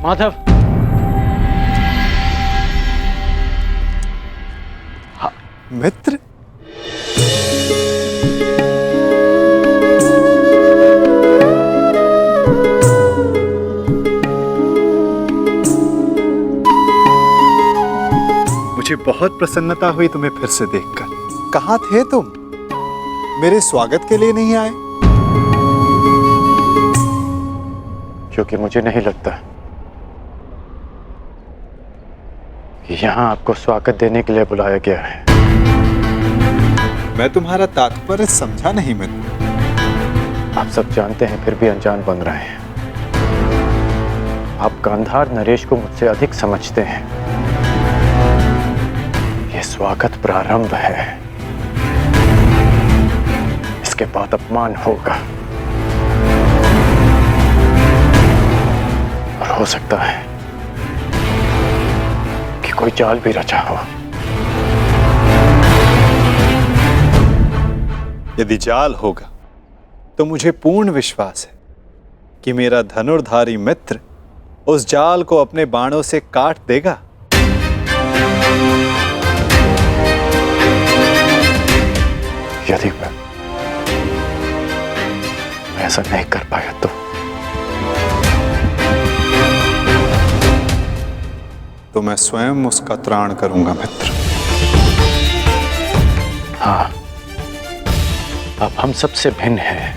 माधव। मित्र, मुझे बहुत प्रसन्नता हुई तुम्हें फिर से देखकर। कहाँ थे तुम? मेरे स्वागत के लिए नहीं आए? क्योंकि मुझे नहीं लगता कि यहाँ आपको स्वागत देने के लिए बुलाया गया है। मैं तुम्हारा तात्पर्य समझा नहीं मित्र। आप सब जानते हैं फिर भी अनजान बन रहे हैं। आप गांधार नरेश को मुझसे अधिक समझते हैं। यह स्वागत प्रारंभ है, इसके बाद अपमान होगा और हो सकता है कि कोई जाल भी रचा हो। यदि जाल होगा तो मुझे पूर्ण विश्वास है कि मेरा धनुर्धारी मित्र उस जाल को अपने बाणों से काट देगा। यदि मैं ऐसा नहीं कर पाया तो मैं स्वयं उसका त्राण करूंगा मित्र। हाँ, अब हम सबसे भिन्न हैं,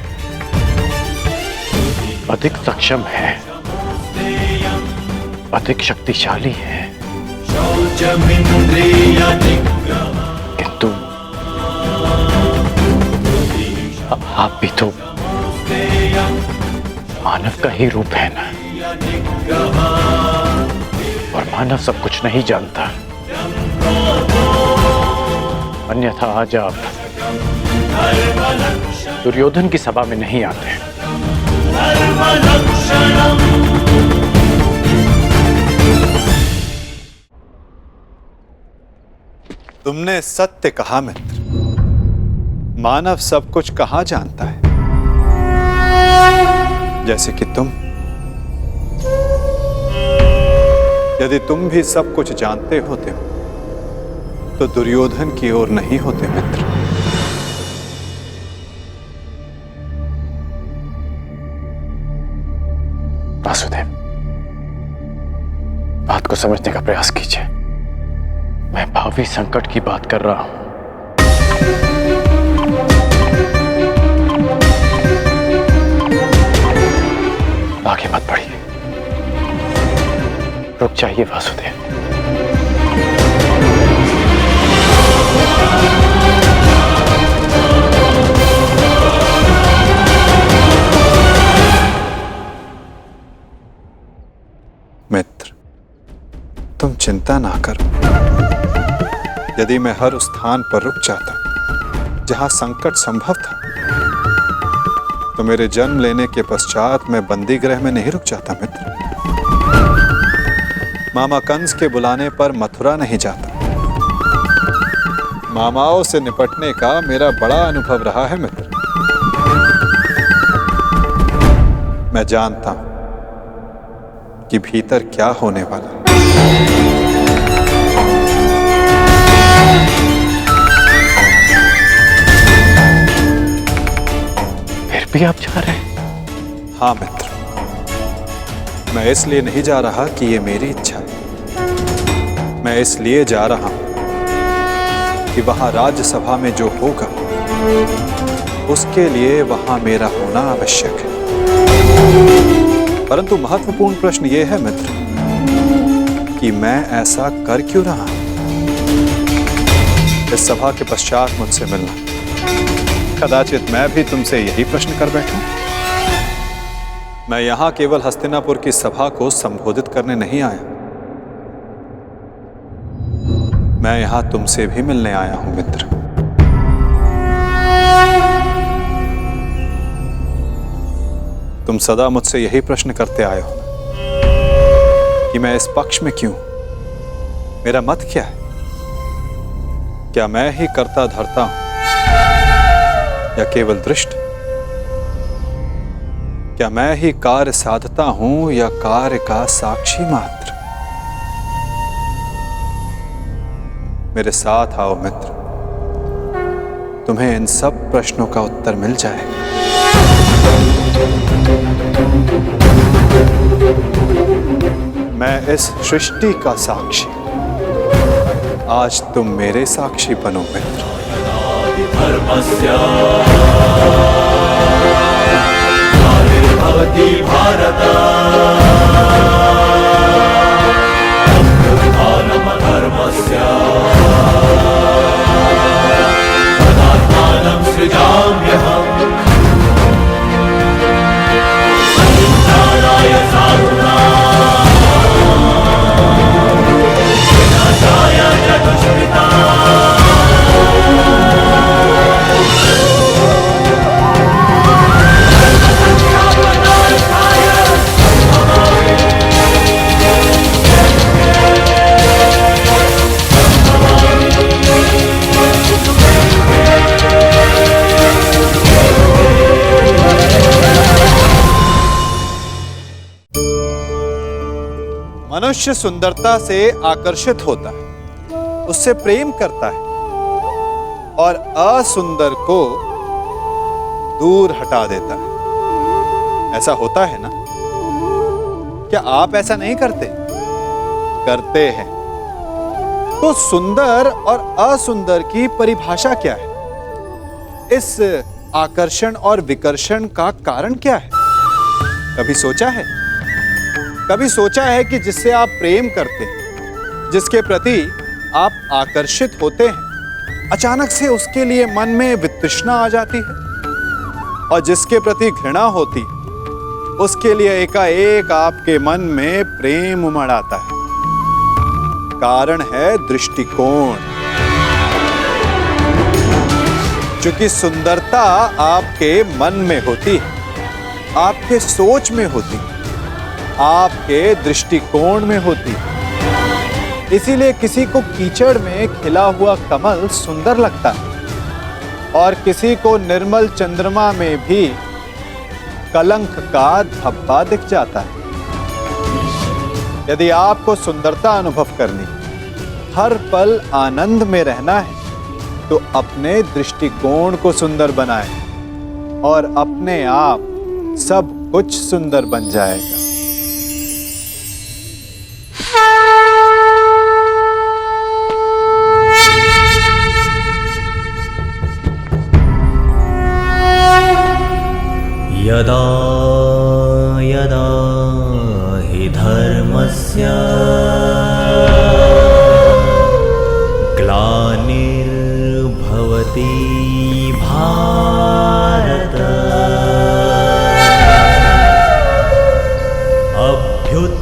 अधिक सक्षम हैं, अधिक शक्तिशाली हैं, किंतु आप भी तो मानव का ही रूप है ना, और मानव सब कुछ नहीं जानता। अन्यथा आज आप दुर्योधन की सभा में नहीं आते। तुमने सत्य कहा मित्र। मानव सब कुछ कहाँ जानता है? जैसे कि तुम। यदि तुम भी सब कुछ जानते होते तो दुर्योधन की ओर नहीं होते मित्र। वासुदेव, बात को समझने का प्रयास कीजिए। मैं भावी संकट की बात कर रहा हूं। आगे मत बढ़िए, रुक जाइए वासुदेव। मित्र, तुम चिंता ना करो। यदि मैं हर उस स्थान पर रुक जाता जहां संकट संभव था तो मेरे जन्म लेने के पश्चात मैं बंदी गृह में नहीं रुक जाता मित्र। मामा कंस के बुलाने पर मथुरा नहीं जाता। मामाओं से निपटने का मेरा बड़ा अनुभव रहा है मित्र। मैं जानता हूं कि भीतर क्या होने वाला। फिर भी आप जा रहे हैं? हाँ मित्र, मैं इसलिए नहीं जा रहा कि ये मेरी इच्छा है। मैं इसलिए जा रहा हूं कि वहां राज्यसभा में जो होगा उसके लिए वहां मेरा होना आवश्यक है। परंतु महत्वपूर्ण प्रश्न यह है मित्र कि मैं ऐसा कर क्यों रहा हूं? इस सभा के पश्चात मुझसे मिलना, कदाचित मैं भी तुमसे यही प्रश्न कर बैठूं। मैं यहां केवल हस्तिनापुर की सभा को संबोधित करने नहीं आया। मैं यहां तुमसे भी मिलने आया हूं मित्र। तुम सदा मुझसे यही प्रश्न करते आए हो कि मैं इस पक्ष में क्यों? मेरा मत क्या है? क्या मैं ही करता धरता हूं या केवल दृष्ट? क्या मैं ही कार्य साधता हूं या कार्य का साक्षी मात्र? मेरे साथ आओ मित्र, तुम्हें इन सब प्रश्नों का उत्तर मिल जाएगा। मैं इस सृष्टि का साक्षी, आज तुम मेरे साक्षी बनो मित्र। भवति भारत धर्मस्य तदात्मानं सृजाम्यहम् अहिंसाय साधुनां विनाशाय च दुष्कृताम्। मनुष्य सुंदरता से आकर्षित होता है, उससे प्रेम करता है और असुंदर को दूर हटा देता है। ऐसा होता है ना? क्या आप ऐसा नहीं करते? करते हैं। तो सुंदर और असुंदर की परिभाषा क्या है? इस आकर्षण और विकर्षण का कारण क्या है? कभी सोचा है? कभी सोचा है कि जिससे आप प्रेम करते हैं, जिसके प्रति आप आकर्षित होते हैं, अचानक से उसके लिए मन में वितृष्णा आ जाती है, और जिसके प्रति घृणा होती है उसके लिए एकाएक आपके मन में प्रेम उमड़ आता है। कारण है दृष्टिकोण। क्योंकि सुंदरता आपके मन में होती है, आपके सोच में होती है, आपके दृष्टिकोण में होती है। इसीलिए किसी को कीचड़ में खिला हुआ कमल सुंदर लगता है और किसी को निर्मल चंद्रमा में भी कलंक का धब्बा दिख जाता है। यदि आपको सुंदरता अनुभव करनी, हर पल आनंद में रहना है, तो अपने दृष्टिकोण को सुंदर बनाएं और अपने आप सब कुछ सुंदर बन जाएगा। यदा यदा हि धर्मस्य ग्लानिर्भवति भारत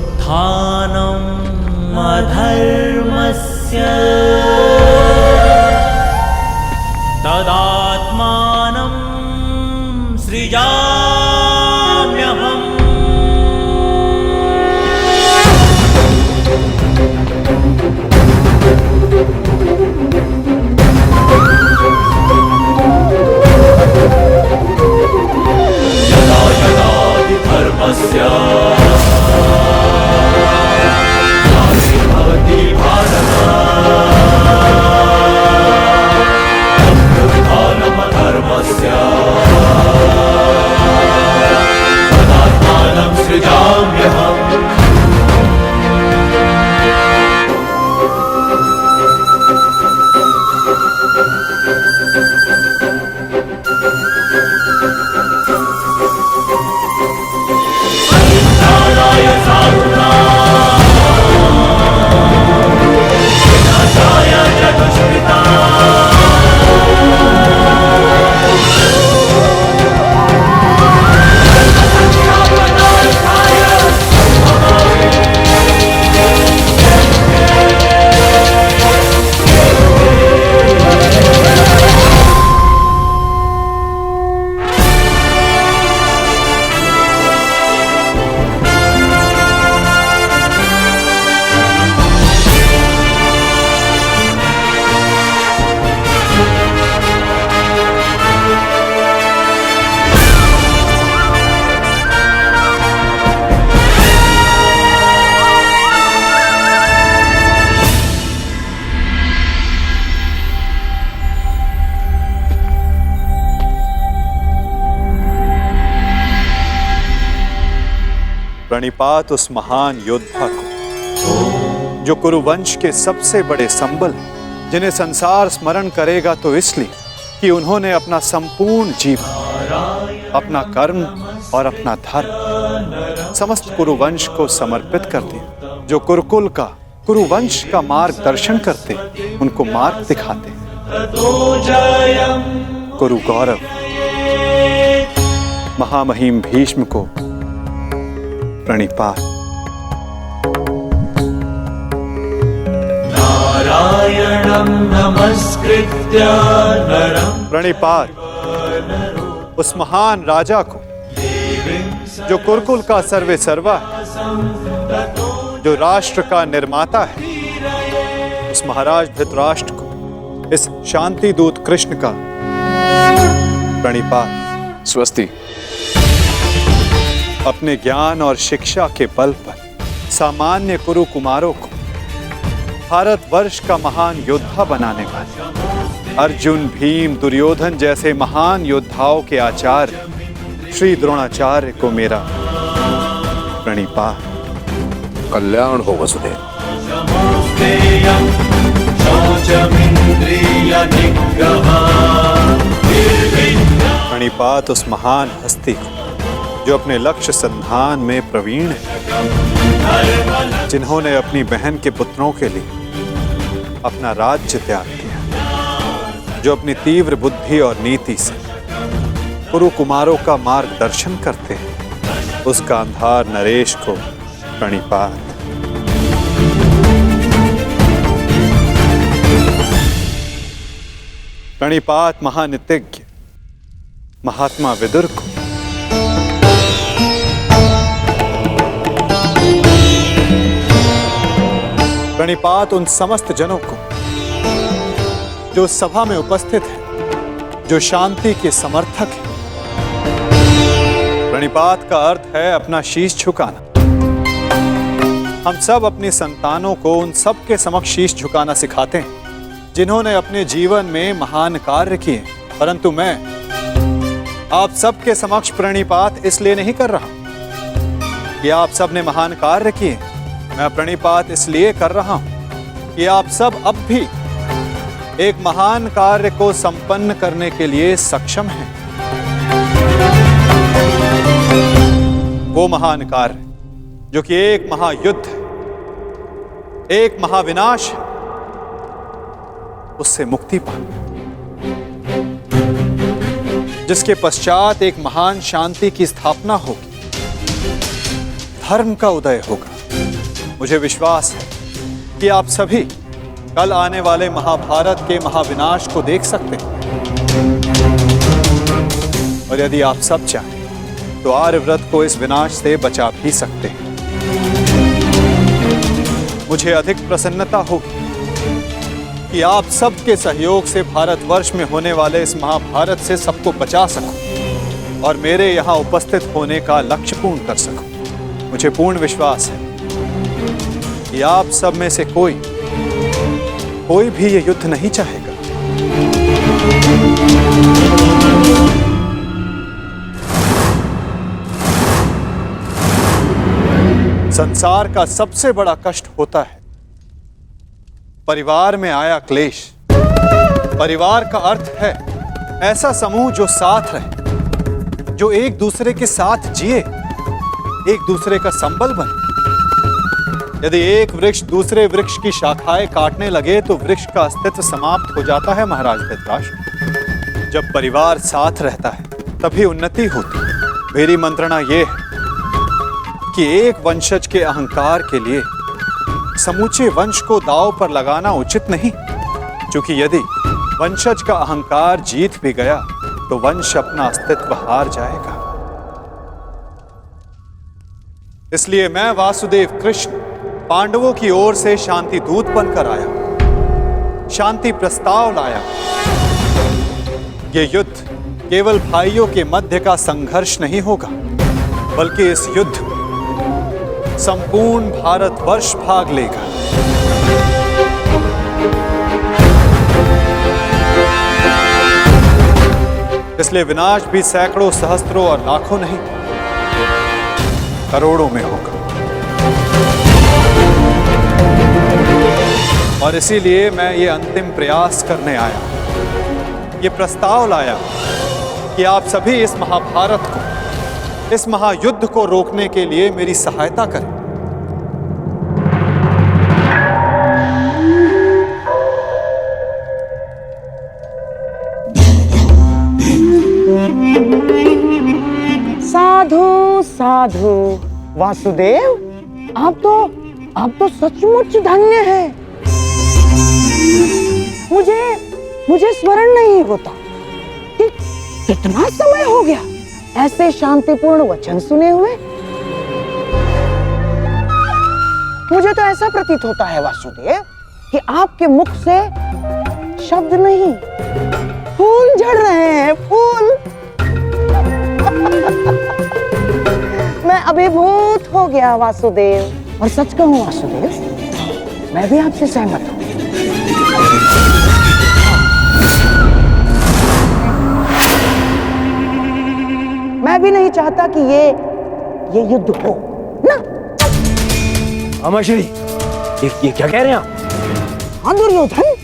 अभ्युत्थानम् अधर्मस्य तदात्मानं सृजाम्यहम्। यदा यदा हि धर्मस्य ग्लानिर्भवति भारत अभ्युत्थानम् अधर्मस्य प्रणिपात उस महान योद्धा को जो कुरुवंश के सबसे बड़े संबल, जिन्हें संसार स्मरण करेगा तो इसलिए कि उन्होंने अपना संपूर्ण जीवन, अपना कर्म और अपना धर्म समस्त कुरुवंश को समर्पित कर दिया। जो कुरुकुल का, कुरुवंश का मार्गदर्शन करते, उनको मार्ग दिखाते। कुरु गौरव महामहिम भीष्म को प्रणिपात। नारायणं नमस्कृत्य नरं प्रणिपात उस महान राजा को जो कुरुकुल का सर्वे सर्वा है, जो राष्ट्र का निर्माता है, उस महाराज धृतराष्ट्र को, इस शांति दूत कृष्ण का प्रणिपात। स्वस्ति। अपने ज्ञान और शिक्षा के बल पर सामान्य कुरु कुमारों को भारतवर्ष का महान योद्धा बनाने वाले अर्जुन, भीम, दुर्योधन जैसे महान योद्धाओं के आचार्य श्री द्रोणाचार्य को मेरा प्रणिपात। कल्याण हो वसुदेव। प्रणिपात उस महान हस्ती को जो अपने लक्ष्य संधान में प्रवीण है, जिन्होंने अपनी बहन के पुत्रों के लिए अपना राज्य त्याग किया, जो अपनी तीव्र बुद्धि और नीति से कुरु कुमारों का मार्गदर्शन करते हैं, उस गांधार नरेश को प्रणिपात। प्रणिपात महानितिज्ञ महात्मा विदुर को। प्रणिपात उन समस्त जनों को जो सभा में उपस्थित है, जो शांति के समर्थक है। प्रणिपात का अर्थ है अपना शीश झुकाना। हम सब अपनी संतानों को उन सब के समक्ष शीश झुकाना सिखाते हैं जिन्होंने अपने जीवन में महान कार्य किए, परंतु मैं आप सबके समक्ष प्रणिपात इसलिए नहीं कर रहा कि आप सब ने महान कार्य किए। मैं प्रणिपात इसलिए कर रहा हूं कि आप सब अब भी एक महान कार्य को संपन्न करने के लिए सक्षम हैं। वो महान कार्य जो कि एक महायुद्ध, एक महाविनाश है, उससे मुक्ति पाना, जिसके पश्चात एक महान शांति की स्थापना होगी, धर्म का उदय होगा। मुझे विश्वास है कि आप सभी कल आने वाले महाभारत के महाविनाश को देख सकते हैं, और यदि आप सब चाहें तो आर्यव्रत को इस विनाश से बचा भी सकते हैं। मुझे अधिक प्रसन्नता होगी कि आप सबके सहयोग से भारतवर्ष में होने वाले इस महाभारत से सबको बचा सकूं और मेरे यहाँ उपस्थित होने का लक्ष्य पूर्ण कर सकूं। मुझे पूर्ण विश्वास है कि आप सब में से कोई भी ये युद्ध नहीं चाहेगा। संसार का सबसे बड़ा कष्ट होता है परिवार में आया क्लेश। परिवार का अर्थ है ऐसा समूह जो साथ रहे, जो एक दूसरे के साथ जिए, एक दूसरे का संबल बने। यदि एक वृक्ष दूसरे वृक्ष की शाखाएं काटने लगे तो वृक्ष का अस्तित्व समाप्त हो जाता है। महाराज धृतराष्ट्र, जब परिवार साथ रहता है तभी उन्नति होती है। मेरी मंत्रणा यह है कि एक वंशज के अहंकार के लिए समूचे वंश को दांव पर लगाना उचित नहीं, क्योंकि यदि वंशज का अहंकार जीत भी गया तो वंश अपना अस्तित्व हार जाएगा। इसलिए मैं वासुदेव कृष्ण पांडवों की ओर से शांति दूत बनकर आया, शांति प्रस्ताव लाया। यह युद्ध केवल भाइयों के मध्य का संघर्ष नहीं होगा, बल्कि इस युद्ध में संपूर्ण भारतवर्ष भाग लेगा। इसलिए विनाश भी सैकड़ों, सहस्त्रों और लाखों नहीं, करोड़ों में होगा। और इसीलिए मैं ये अंतिम प्रयास करने आया, ये प्रस्ताव लाया कि आप सभी इस महाभारत को, इस महायुद्ध को रोकने के लिए मेरी सहायता करें। साधु साधु वासुदेव, आप तो सचमुच धन्य हैं। मुझे स्मरण नहीं होता कि कितना समय हो गया ऐसे शांतिपूर्ण वचन सुने हुए। मुझे तो ऐसा प्रतीत होता है वासुदेव कि आपके मुख से शब्द नहीं, फूल झड़ रहे हैं, फूल। मैं अभिभूत हो गया वासुदेव, और सच कहूं वासुदेव, मैं भी आपसे सहमत हूं। मैं भी नहीं चाहता कि ये युद्ध हो ना। अमाश्री, ये क्या कह रहे हैं आप? हाँ दुर्योधन,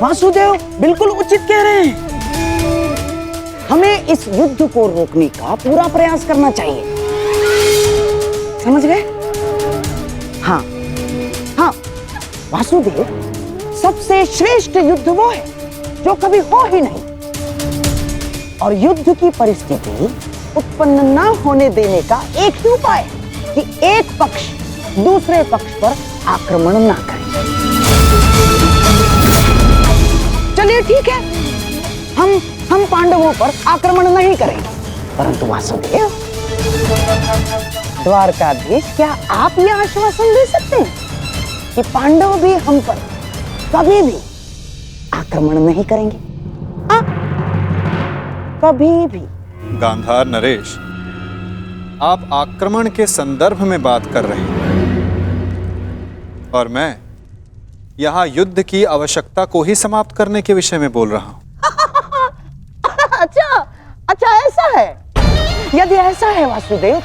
वासुदेव बिल्कुल उचित कह रहे हैं। हमें इस युद्ध को रोकने का पूरा प्रयास करना चाहिए, समझ गए? हाँ हाँ वासुदेव, सबसे श्रेष्ठ युद्ध वो है जो कभी हो ही नहीं, और युद्ध की परिस्थिति उत्पन्न न होने देने का एक ही उपाय है कि एक पक्ष दूसरे पक्ष पर आक्रमण ना करे। चलिए ठीक है, हम पांडवों पर आक्रमण नहीं करेंगे, परंतु वासुदेव, द्वारकाधीश, क्या आप यह आश्वासन दे सकते हैं कि पांडव भी हम पर कभी भी आक्रमण नहीं करेंगे? कभी भी। गांधार नरेश, आप आक्रमण के संदर्भ में बात कर रहे हैं, और मैं यहां युद्ध की आवश्यकता को ही समाप्त करने के विषय में बोल रहा हूं। अच्छा ऐसा है। यदि ऐसा है वासुदेव,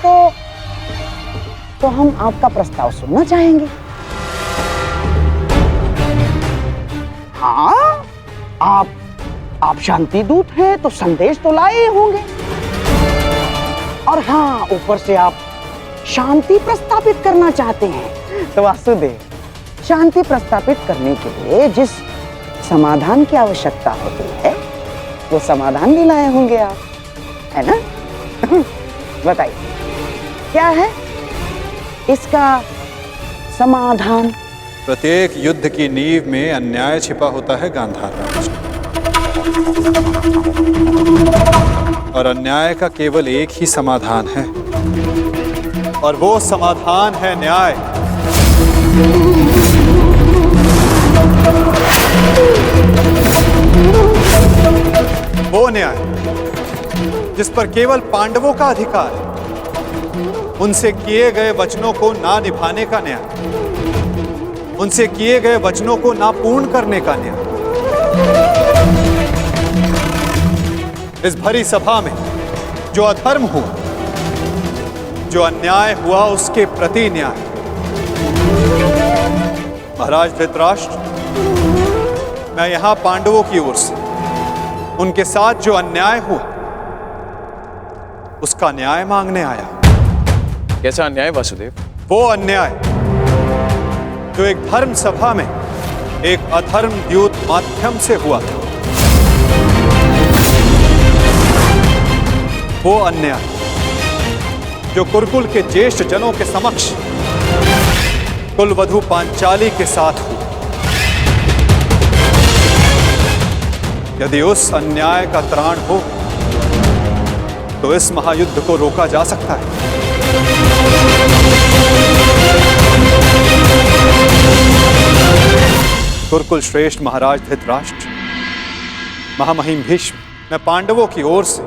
तो हम आपका प्रस्ताव सुनना चाहेंगे। हाँ, आप शांति दूत हैं तो संदेश तो लाए होंगे, और हाँ, ऊपर से आप शांति प्रस्तापित करना चाहते हैं। तो वासुदेव, शांति प्रस्तापित करने के लिए जिस समाधान की आवश्यकता होती है, वो समाधान भी लाए होंगे आप, है ना? बताइए, क्या है इसका समाधान? प्रत्येक युद्ध की नींव में अन्याय छिपा होता है गांधार राज, और अन्याय का केवल एक ही समाधान है, और वो समाधान है न्याय। वो न्याय जिस पर केवल पांडवों का अधिकार है, उनसे किए गए वचनों को ना निभाने का न्याय, उनसे किए गए वचनों को ना पूर्ण करने का न्याय। इस भरी सभा में जो अधर्म हुआ, जो अन्याय हुआ, उसके प्रति न्याय। महाराज धृतराष्ट्र, मैं यहां पांडवों की ओर से उनके साथ जो अन्याय हुआ, उसका न्याय मांगने आया। कैसा अन्याय वासुदेव? वो अन्याय जो एक धर्म सभा में एक अधर्म द्यूत माध्यम से हुआ था। वो अन्याय जो कुरुकुल के ज्येष्ठ जनों के समक्ष कुलवधू पांचाली के साथ हुआ। यदि उस अन्याय का त्राण हो तो इस महायुद्ध को रोका जा सकता है। कुरुकुल श्रेष्ठ महाराज धृतराष्ट्र, महामहिम भीष्म, मैं पांडवों की ओर से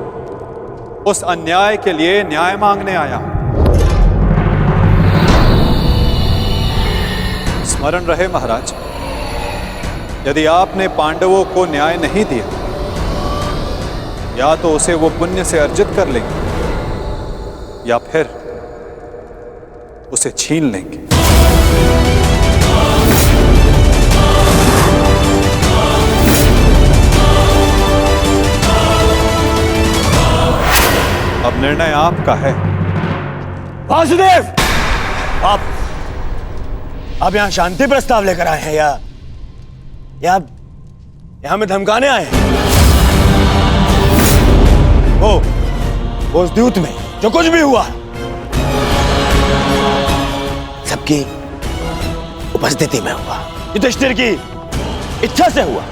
उस अन्याय के लिए न्याय मांगने आया हूं। स्मरण रहे महाराज, यदि आपने पांडवों को न्याय नहीं दिया, या तो उसे वो पुण्य से अर्जित कर लेंगे, या फिर उसे छीन लेंगे। अब निर्णय आपका है। वासुदेव, आप यहाँ शांति प्रस्ताव लेकर आए हैं या हमें धमकाने आए हैं? वो उस द्यूत में जो कुछ भी हुआ सबकी उपस्थिति में हुआ, युधिष्ठिर की इच्छा से हुआ।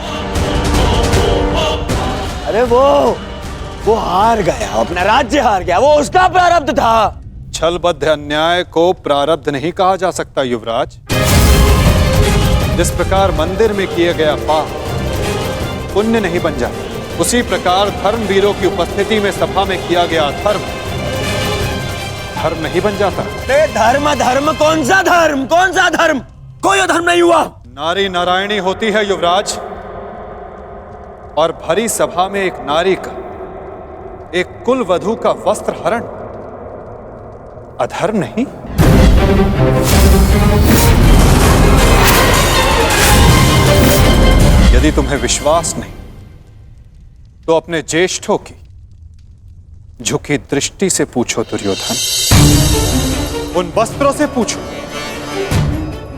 अरे वो हार गया, अपना राज्य हार गया, वो उसका प्रारब्ध था। छलबद्ध अन्याय को प्रारब्ध नहीं कहा जा सकता युवराज। जिस प्रकार मंदिर में किया गया पाप पुण्य नहीं बन जाता, उसी प्रकार धर्मवीरों की उपस्थिति में सभा में किया गया धर्म नहीं बन जाता। धर्म कौन सा धर्म? कोई धर्म नहीं हुआ। नारी नारायणी होती है युवराज, और भरी सभा में एक नारी का, एक कुल वधू का वस्त्र हरण अधर्म नहीं? यदि तुम्हें विश्वास नहीं तो अपने ज्येष्ठों की झुकी दृष्टि से पूछो दुर्योधन। उन वस्त्रों से पूछो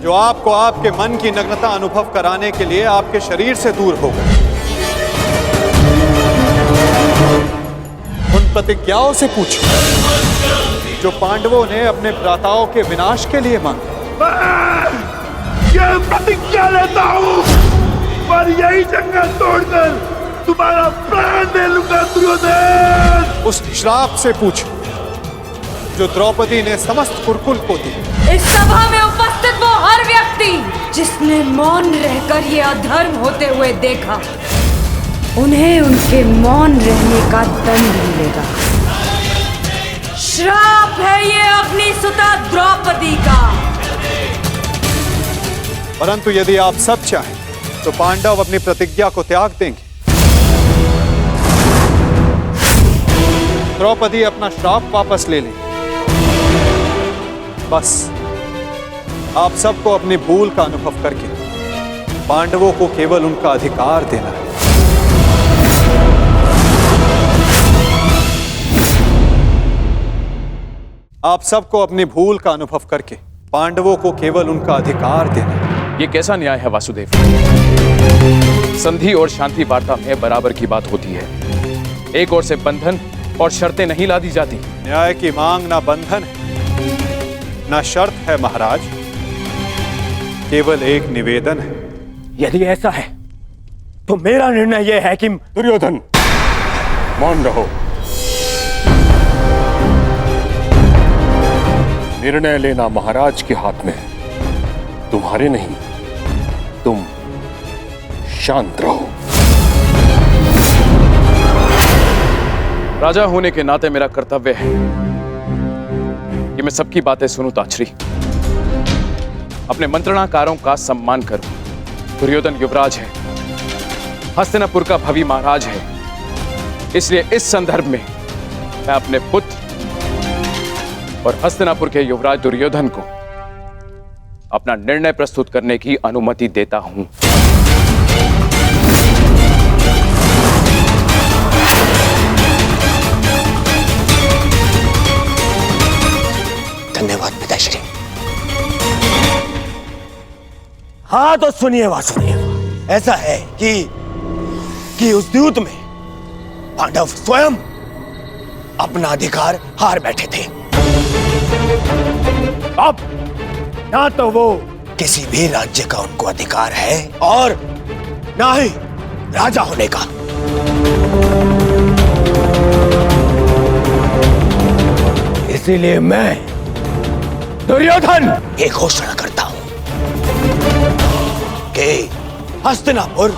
जो आपको आपके मन की नग्नता अनुभव कराने के लिए आपके शरीर से दूर हो गए। उन प्रतिज्ञाओं से पूछो जो पांडवों ने अपने भ्राताओं के विनाश के लिए मांगी। ये प्रतिज्ञा लेता हूं और यही जंगल तोड़कर तुम्हारा प्राण दे लूंगा दुर्योधन। उस श्राप से पूछो जो द्रौपदी ने समस्त कुरुकुल को दी। इस सभा में उपस्थित वो हर व्यक्ति जिसने मौन रहकर ये अधर्म होते हुए देखा, उन्हें उनके मौन रहने का दंड मिलेगा। श्राप है ये अग्निसुता द्रौपदी का। परंतु यदि आप सब चाहें तो पांडव अपनी प्रतिज्ञा को त्याग देंगे। द्रौपदी अपना श्राप वापस ले लेंगे। बस आप सबको अपनी भूल का अनुभव करके पांडवों को केवल उनका अधिकार देना है। आप सबको अपनी भूल का अनुभव करके पांडवों को केवल उनका अधिकार देना है। ये कैसा न्याय है वासुदेव? संधि और शांति वार्ता में बराबर की बात होती है। एक ओर से बंधन और शर्तें नहीं लादी जाती। न्याय की मांग ना बंधन है ना शर्त है महाराज, केवल एक निवेदन है। यदि ऐसा है तो मेरा निर्णय यह है कि दुर्योधन, मौन रहो। निर्णय लेना महाराज के हाथ में है, तुम्हारे नहीं। तुम शांत रहो। राजा होने के नाते मेरा कर्तव्य है कि मैं सबकी बातें सुनूं ताछरी, अपने मंत्रणाकारों का सम्मान करूं। दुर्योधन युवराज है, हस्तिनापुर का भवी महाराज है, इसलिए इस संदर्भ में मैं अपने पुत्र और हस्तिनापुर के युवराज दुर्योधन को अपना निर्णय प्रस्तुत करने की अनुमति देता हूं। धन्यवाद पिताश्री। हाँ तो सुनिए वासुदेव, ऐसा है कि उस द्यूत में पांडव स्वयं अपना अधिकार हार बैठे थे। अब ना तो वो किसी भी राज्य का उनको अधिकार है और ना ही राजा होने का। इसीलिए मैं दुर्योधन ये घोषणा करता हूं कि हस्तिनापुर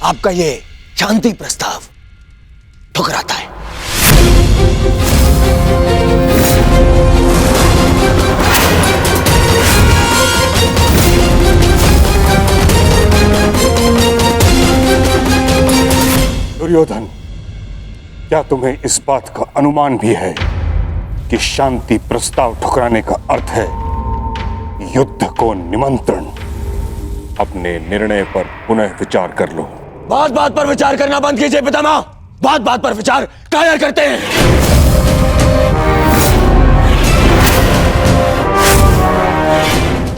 आपका ये शांति प्रस्ताव ठुकराता है। दुर्योधन, क्या तुम्हें इस बात का अनुमान भी है कि शांति प्रस्ताव ठुकराने का अर्थ है युद्ध को निमंत्रण। अपने निर्णय पर पुनः विचार कर लो। बात बात पर विचार करना बंद कीजिए पितामह। बात बात पर विचार कायर करते हैं।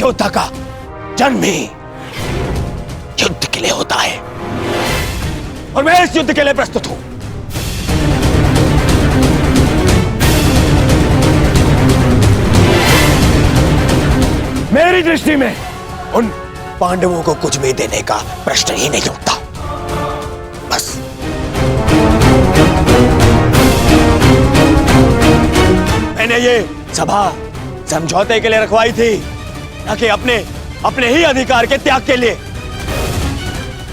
योद्धा का जन्म ही युद्ध के लिए होता है और मैं इस युद्ध के लिए प्रस्तुत हूं। मेरी दृष्टि में उन पांडवों को कुछ भी देने का प्रश्न ही नहीं उठता। बस मैंने ये सभा समझौते के लिए रखवाई थी, न कि अपने ही अधिकार के त्याग के लिए।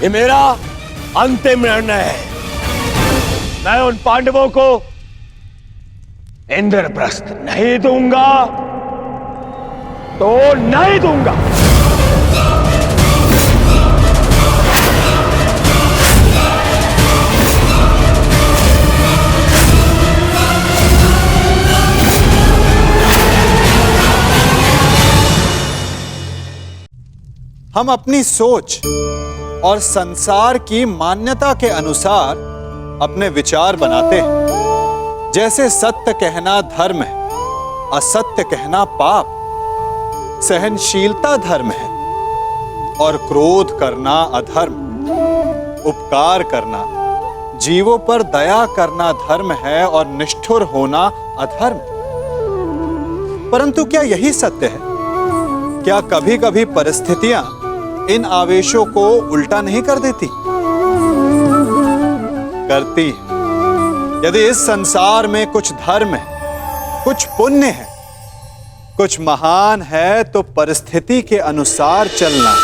ये मेरा अंतिम निर्णय है। मैं उन पांडवों को इंद्रप्रस्थ नहीं दूंगा तो नहीं दूंगा। हम अपनी सोच और संसार की मान्यता के अनुसार अपने विचार बनाते हैं। जैसे सत्य कहना धर्म है, असत्य कहना पाप, सहनशीलता धर्म है और क्रोध करना अधर्म, उपकार करना, जीवों पर दया करना धर्म है और निष्ठुर होना अधर्म। परंतु क्या यही सत्य है? क्या कभी कभी परिस्थितियां इन आवेशों को उल्टा नहीं कर देती? करती है। यदि इस संसार में कुछ धर्म है, कुछ पुण्य है, कुछ महान है, तो परिस्थिति के अनुसार चलना।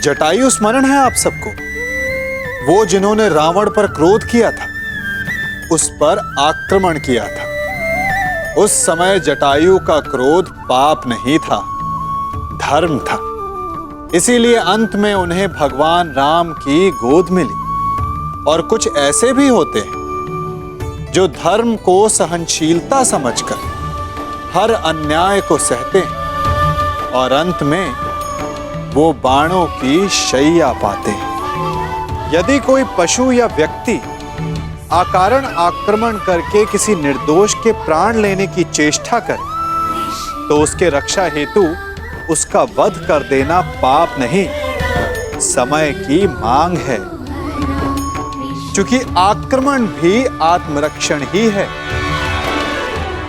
जटायु स्मरण है आप सबको, वो जिन्होंने रावण पर क्रोध किया था, उस पर आक्रमण किया था। उस समय जटायु का क्रोध पाप नहीं था, धर्म था। इसीलिए अंत में उन्हें भगवान राम की गोद मिली। और कुछ ऐसे भी होते हैं जो धर्म को सहनशीलता समझकर हर अन्याय को सहते हैं और अंत में वो बाणों की शैया पाते हैं। यदि कोई पशु या व्यक्ति अकारण आक्रमण करके किसी निर्दोष के प्राण लेने की चेष्टा करे, तो उसके रक्षा हेतु उसका वध कर देना पाप नहीं, समय की मांग है। क्योंकि आक्रमण भी आत्मरक्षण ही है।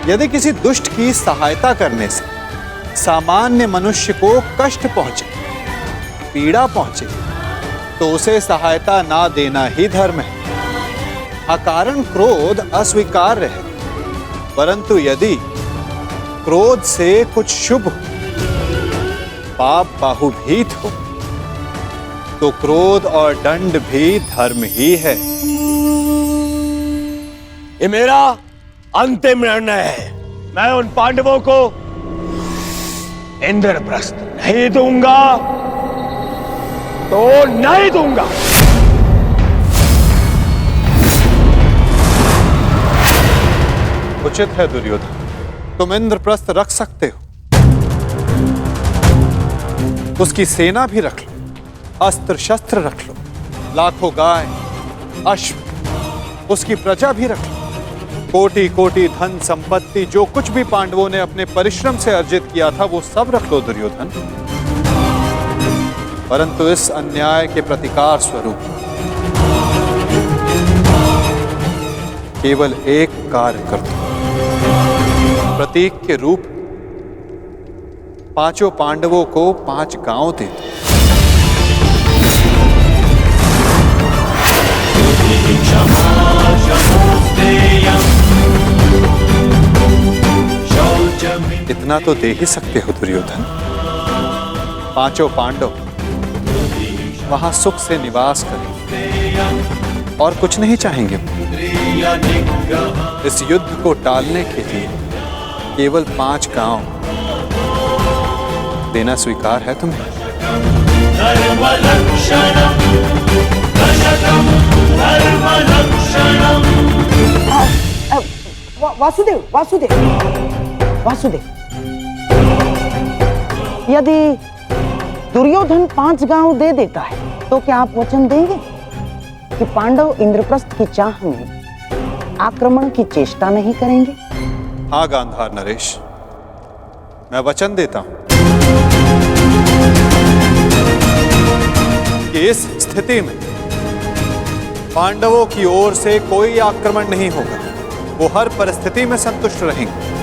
यदि किसी दुष्ट की सहायता करने से सामान्य मनुष्य को कष्ट पहुंचे, पीड़ा पहुंचे, तो उसे सहायता ना देना ही धर्म है। अकारण क्रोध अस्वीकार्य है, परंतु यदि क्रोध से कुछ शुभ पाप बाहुभीत हो, तो क्रोध और दंड भी धर्म ही है। ये मेरा अंतिम निर्णय है। मैं उन पांडवों को इंद्रप्रस्थ नहीं दूंगा तो नहीं दूंगा। उचित है दुर्योधन, तुम इंद्रप्रस्थ रख सकते हो। उसकी सेना भी रख लो, अस्त्र शस्त्र रख लो, लाखों गाय, अश्व, उसकी प्रजा भी रख लो, कोटि कोटि धन संपत्ति, जो कुछ भी पांडवों ने अपने परिश्रम से अर्जित किया था वो सब रख लो दुर्योधन। परंतु इस अन्याय के प्रतिकार स्वरूप केवल एक कार्य कर दो। प्रतीक के रूप पांचों पांडवों को 5 गांव दे दो। इतना तो दे ही सकते हो दुर्योधन। 5 पांडव वहां सुख से निवास करें और कुछ नहीं चाहेंगे। इस युद्ध को टालने के लिए केवल 5 गांव देना स्वीकार है तुम्हें? वासुदेव वासुदेव वासुदेव, यदि दुर्योधन 5 गांव दे देता है तो क्या आप वचन देंगे कि पांडव इंद्रप्रस्थ की चाह में आक्रमण की चेष्टा नहीं करेंगे? हाँ गांधार नरेश, मैं वचन देता हूं कि इस स्थिति में पांडवों की ओर से कोई आक्रमण नहीं होगा। वो हर परिस्थिति में संतुष्ट रहेंगे।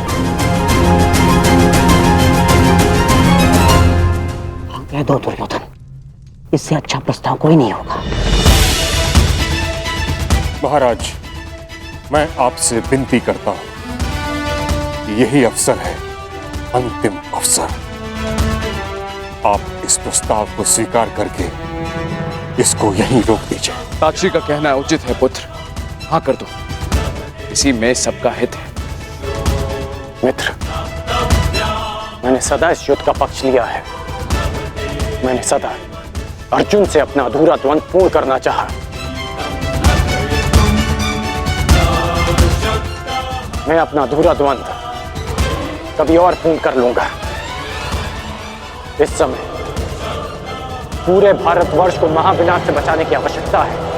कह दो दुर्योधन, इससे अच्छा प्रस्ताव कोई नहीं होगा। महाराज, मैं आपसे विनती करता हूं कि यही अवसर है, अंतिम अवसर। आप इस प्रस्ताव को स्वीकार करके इसको यहीं रोक दीजिए। ताक्षी का कहना उचित है पुत्र, हाँ कर दो, इसी में सबका हित है। मित्र, मैंने सदा इस युद्ध का पक्ष लिया है। मैंने सदा अर्जुन से अपना अधूरा द्वंद्व पूर्ण करना चाहा। मैं अपना अधूरा द्वंद्व कभी और पूर्ण कर लूंगा। इस समय पूरे भारतवर्ष को महाविनाश से बचाने की आवश्यकता है।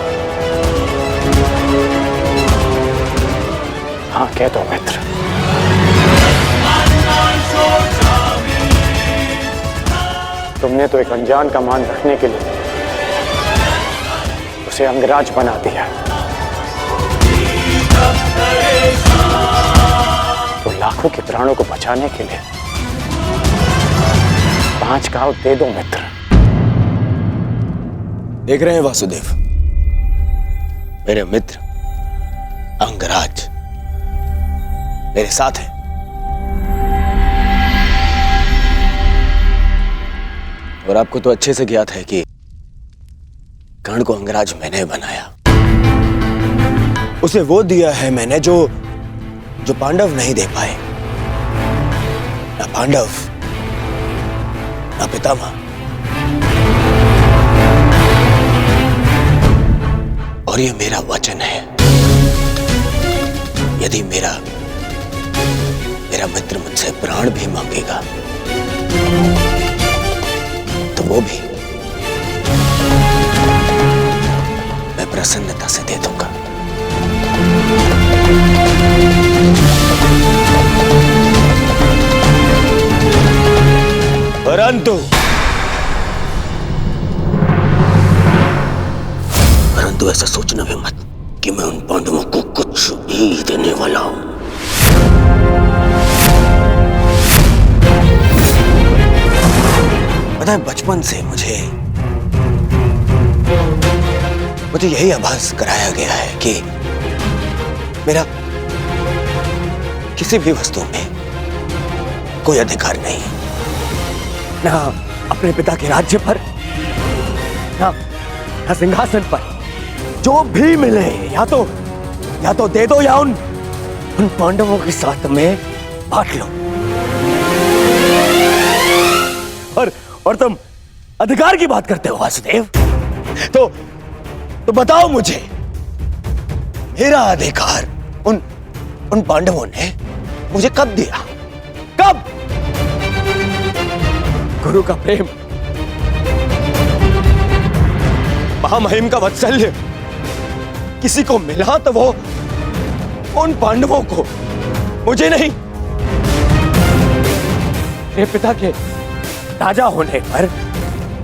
हाँ कह दो मित्र। तुमने तो एक अनजान का मान रखने के लिए उसे अंगराज बना दिया, तो लाखों के प्राणों को बचाने के लिए 5 गांव दे दो मित्र। देख रहे हैं वासुदेव, मेरे मित्र अंगराज मेरे साथ है। और आपको तो अच्छे से ज्ञात है कि कर्ण को अंगराज मैंने बनाया। उसे वो दिया है मैंने जो पांडव नहीं दे पाए। ना पांडव, ना पितामह। और ये मेरा वचन है, यदि मेरा मित्र मुझसे प्राण भी मांगेगा तो वो भी मैं प्रसन्नता से दे दूंगा। परंतु ऐसा सोचना भी मत कि मैं उन पांडवों को कुछ भी देने वाला हूं। पता है, बचपन से मुझे यही आभास कराया गया है कि मेरा किसी भी वस्तु में कोई अधिकार नहीं है, ना अपने पिता के राज्य पर, ना सिंहासन पर। जो भी मिले या तो दे दो या उन पांडवों के साथ में बांट लो। और तुम अधिकार की बात करते हो वासुदेव, तो बताओ मुझे, मेरा अधिकार उन पांडवों ने मुझे कब दिया? कब? गुरु का प्रेम, महामहिम का वात्सल्य किसी को मिला तो वो उन पांडवों को, मुझे नहीं। मेरे पिता के राजा होने पर,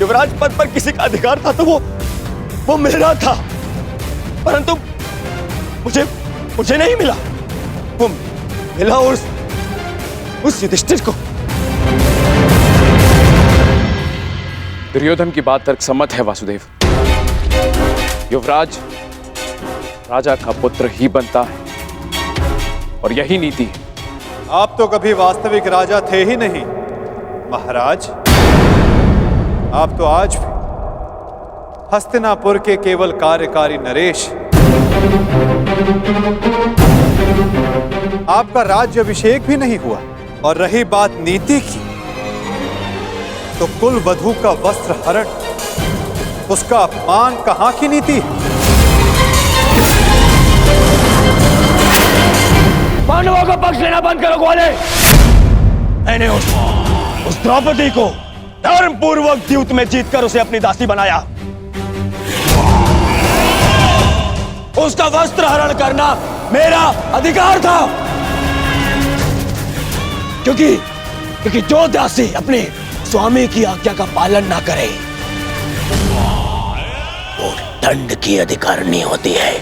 युवराज पद पर किसी का अधिकार था तो वो मेरा था, परंतु मुझे नहीं मिला। वो मिला उस युधिष्ठिर को। दुर्योधन की बात तर्कसम्मत है वासुदेव। युवराज राजा का पुत्र ही बनता है और यही नीति है। आप तो कभी वास्तविक राजा थे ही नहीं महाराज। आप तो आज भी हस्तिनापुर के केवल कार्यकारी नरेश। आपका राज्य अभिषेक भी नहीं हुआ। और रही बात नीति की, तो कुल वधू का वस्त्र हरण, उसका अपमान कहां की नीति है? पांडवों का पक्ष लेना बंद करो ग्वाले। मैंने उस द्रौपदी को धर्म पूर्वक द्यूत में जीतकर उसे अपनी दासी बनाया। उसका वस्त्र हरण करना मेरा अधिकार था, क्योंकि जो दासी अपने स्वामी की आज्ञा का पालन ना करे वो दंड की अधिकारिणी होती है।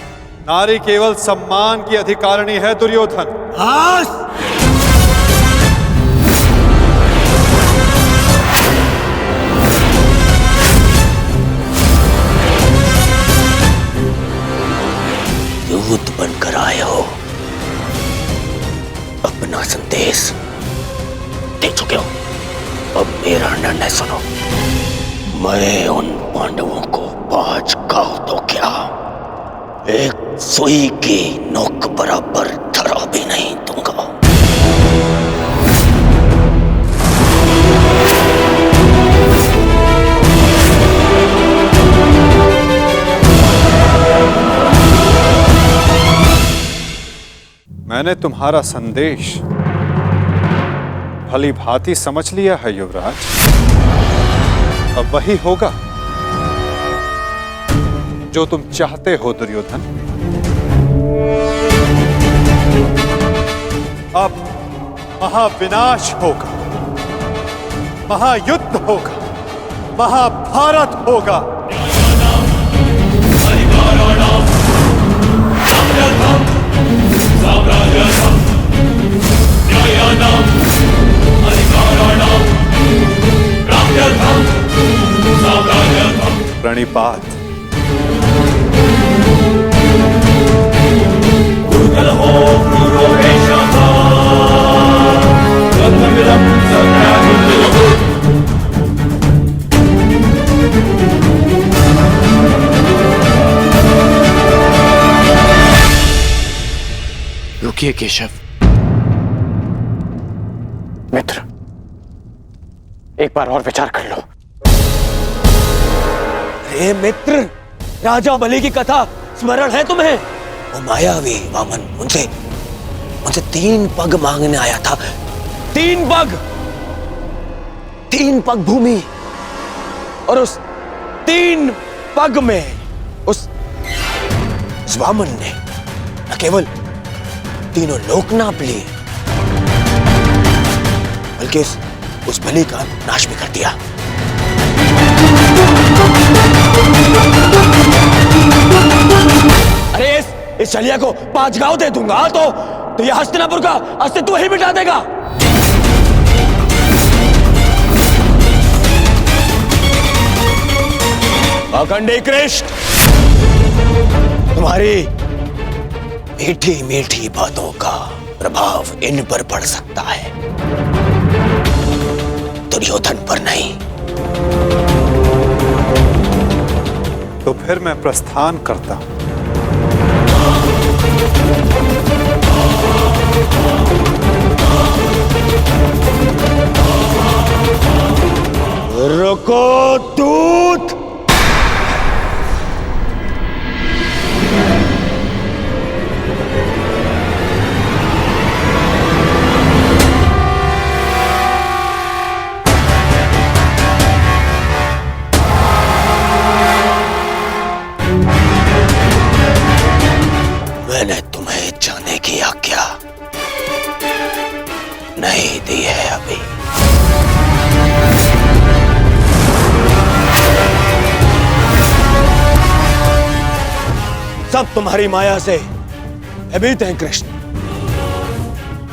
नारी केवल सम्मान की अधिकारिणी है दुर्योधन। दूत बनकर आए हो, अपना संदेश दे चुके हो। अब मेरा निर्णय सुनो। मैं उन पांडवों को 5 गांव तो क्या, एक सुई की नोक बराबर धरा भी नहीं दूंगा। मैंने तुम्हारा संदेश भली भांति समझ लिया है युवराज। अब वही होगा जो तुम चाहते हो दुर्योधन। अब महाविनाश होगा, महायुद्ध होगा, महाभारत होगा। प्रणिपात। रुकिए केशव। मित्र, एक बार और विचार कर लो। अरे मित्र, राजा बलि की कथा स्मरण है तुम्हें? वो मायावी वामन मुझसे 3 पग मांगने आया था। 3 पग भूमि, और उस 3 पग में उस वामन ने न केवल तीनों लोक नाप लिए, बल्कि उस बलि का नाश भी कर दिया। अरे इस शलिया को 5 गांव दे दूंगा तो यह हस्तिनापुर का अस्तित्व ही मिटा देगा। अखंडी कृष्ण, तुम्हारी मीठी मीठी बातों का प्रभाव इन पर पड़ सकता है, दुर्योधन पर नहीं। तो फिर मैं प्रस्थान करता हूं। रुको दूत। मैंने तुम्हें जाने की आज्ञा नहीं दी है अभी। सब तुम्हारी माया से भयभीत हैं कृष्ण।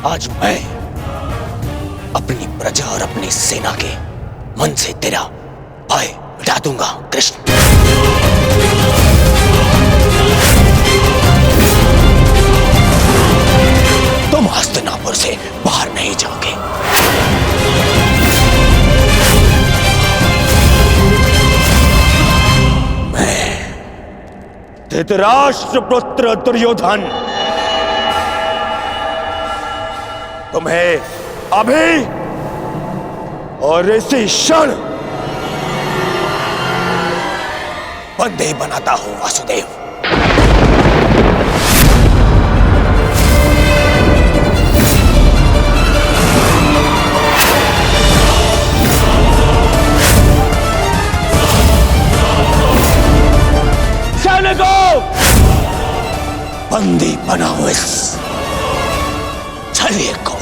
आज मैं अपनी प्रजा और अपनी सेना के मन से तेरा भय मिटा दूंगा कृष्ण। तुम हस्तिनापुर से बाहर नहीं जाओगे। मैं धृतराष्ट्र पुत्र दुर्योधन तुम्हें अभी और इसी क्षण बंदी बनाता हूं वासुदेव। बंदी बनाओ इस छलिए को।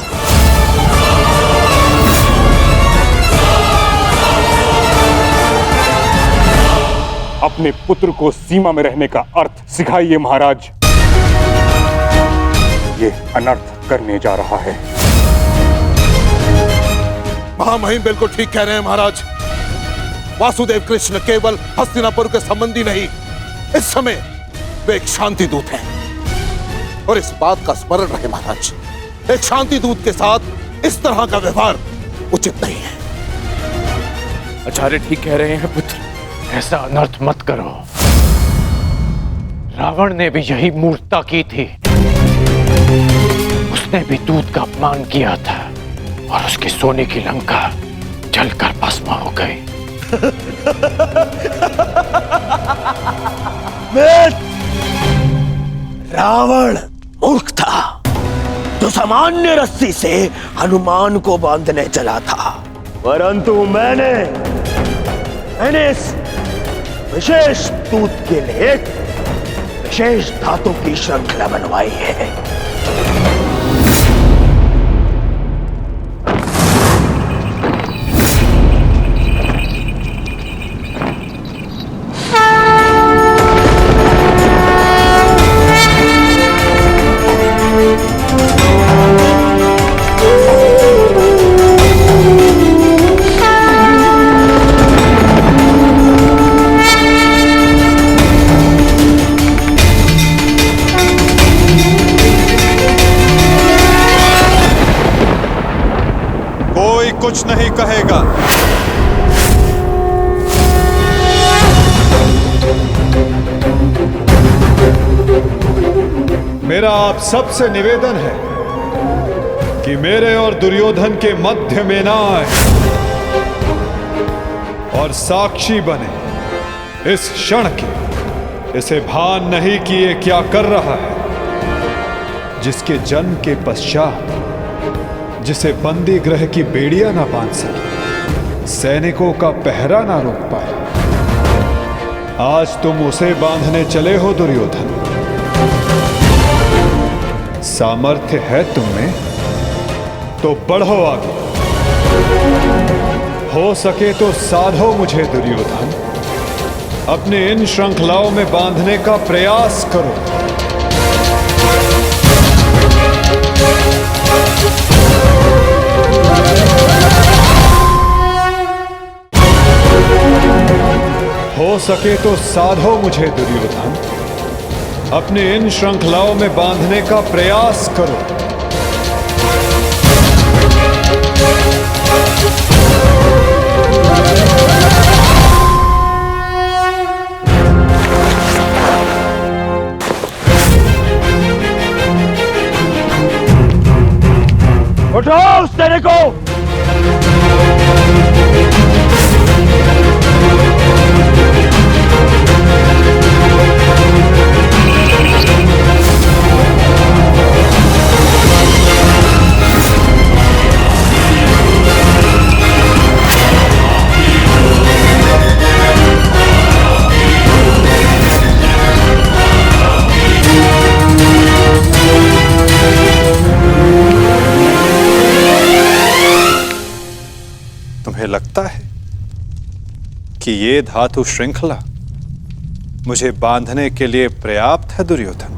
अपने पुत्र को सीमा में रहने का अर्थ सिखाइए महाराज। ये अनर्थ करने जा रहा है। महामहिम बिल्कुल ठीक कह रहे हैं महाराज। वासुदेव कृष्ण केवल हस्तिनापुर के संबंधी नहीं, इस समय वे एक शांति दूत हैं। और इस बात का स्मरण रहे महाराज, एक शांति दूत के साथ इस तरह का व्यवहार उचित नहीं है। आचार्य ठीक कह रहे हैं पुत्र। ऐसा अनर्थ मत करो। रावण ने भी यही मूर्खता की थी। उसने भी दूत का अपमान किया था और उसकी सोने की लंका जलकर भस्म हो गई। रावण मूर्ख था जो सामान्य रस्सी से हनुमान को बांधने चला था, परंतु मैंने इस विशेष दूत के लिए विशेष धातु की श्रृंखला बनवाई है। कुछ नहीं कहेगा। मेरा आप सबसे निवेदन है कि मेरे और दुर्योधन के मध्य में ना आए और साक्षी बने इस क्षण की। इसे भान नहीं कि ये क्या कर रहा है, जिसके जन्म के पश्चात जिसे बंदी गृह की बेड़ियां ना बांध सके, सैनिकों का पहरा ना रोक पाए, आज तुम उसे बांधने चले हो दुर्योधन। सामर्थ्य है तुम में तो बढ़ो आगे, हो सके तो साधो मुझे दुर्योधन। अपने इन श्रृंखलाओं में बांधने का प्रयास करो। हो सके तो साधो मुझे दुर्योधन। अपने इन श्रृंखलाओं में बांधने का प्रयास करो। उठाओ उस तेरे को। तुम्हें लगता है कि ये धातु श्रृंखला मुझे बांधने के लिए पर्याप्त है दुर्योधन?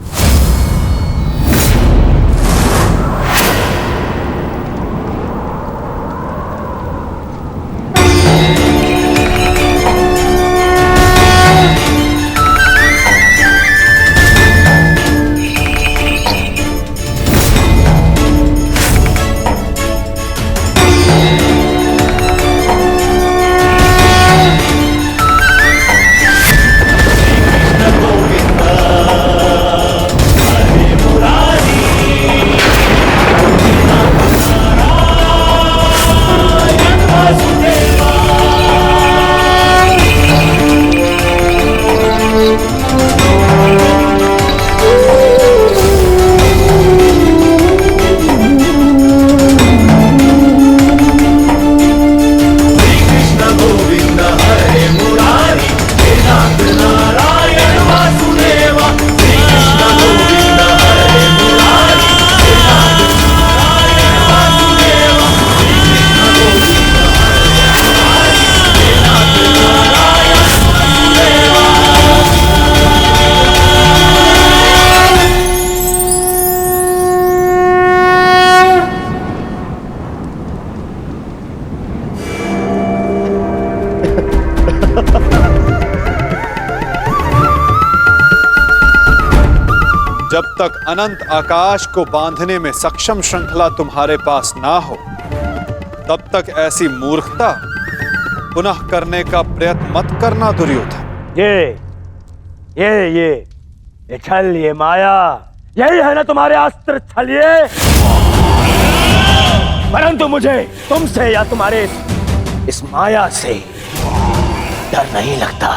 तक अनंत आकाश को बांधने में सक्षम श्रृंखला तुम्हारे पास ना हो, तब तक ऐसी मूर्खता पुनः करने का प्रयत्न मत करना दुर्योधन। ये छल, ये माया, यही है ना तुम्हारे अस्त्र छलिए। परंतु मुझे तुमसे या तुम्हारे इस माया से डर नहीं लगता।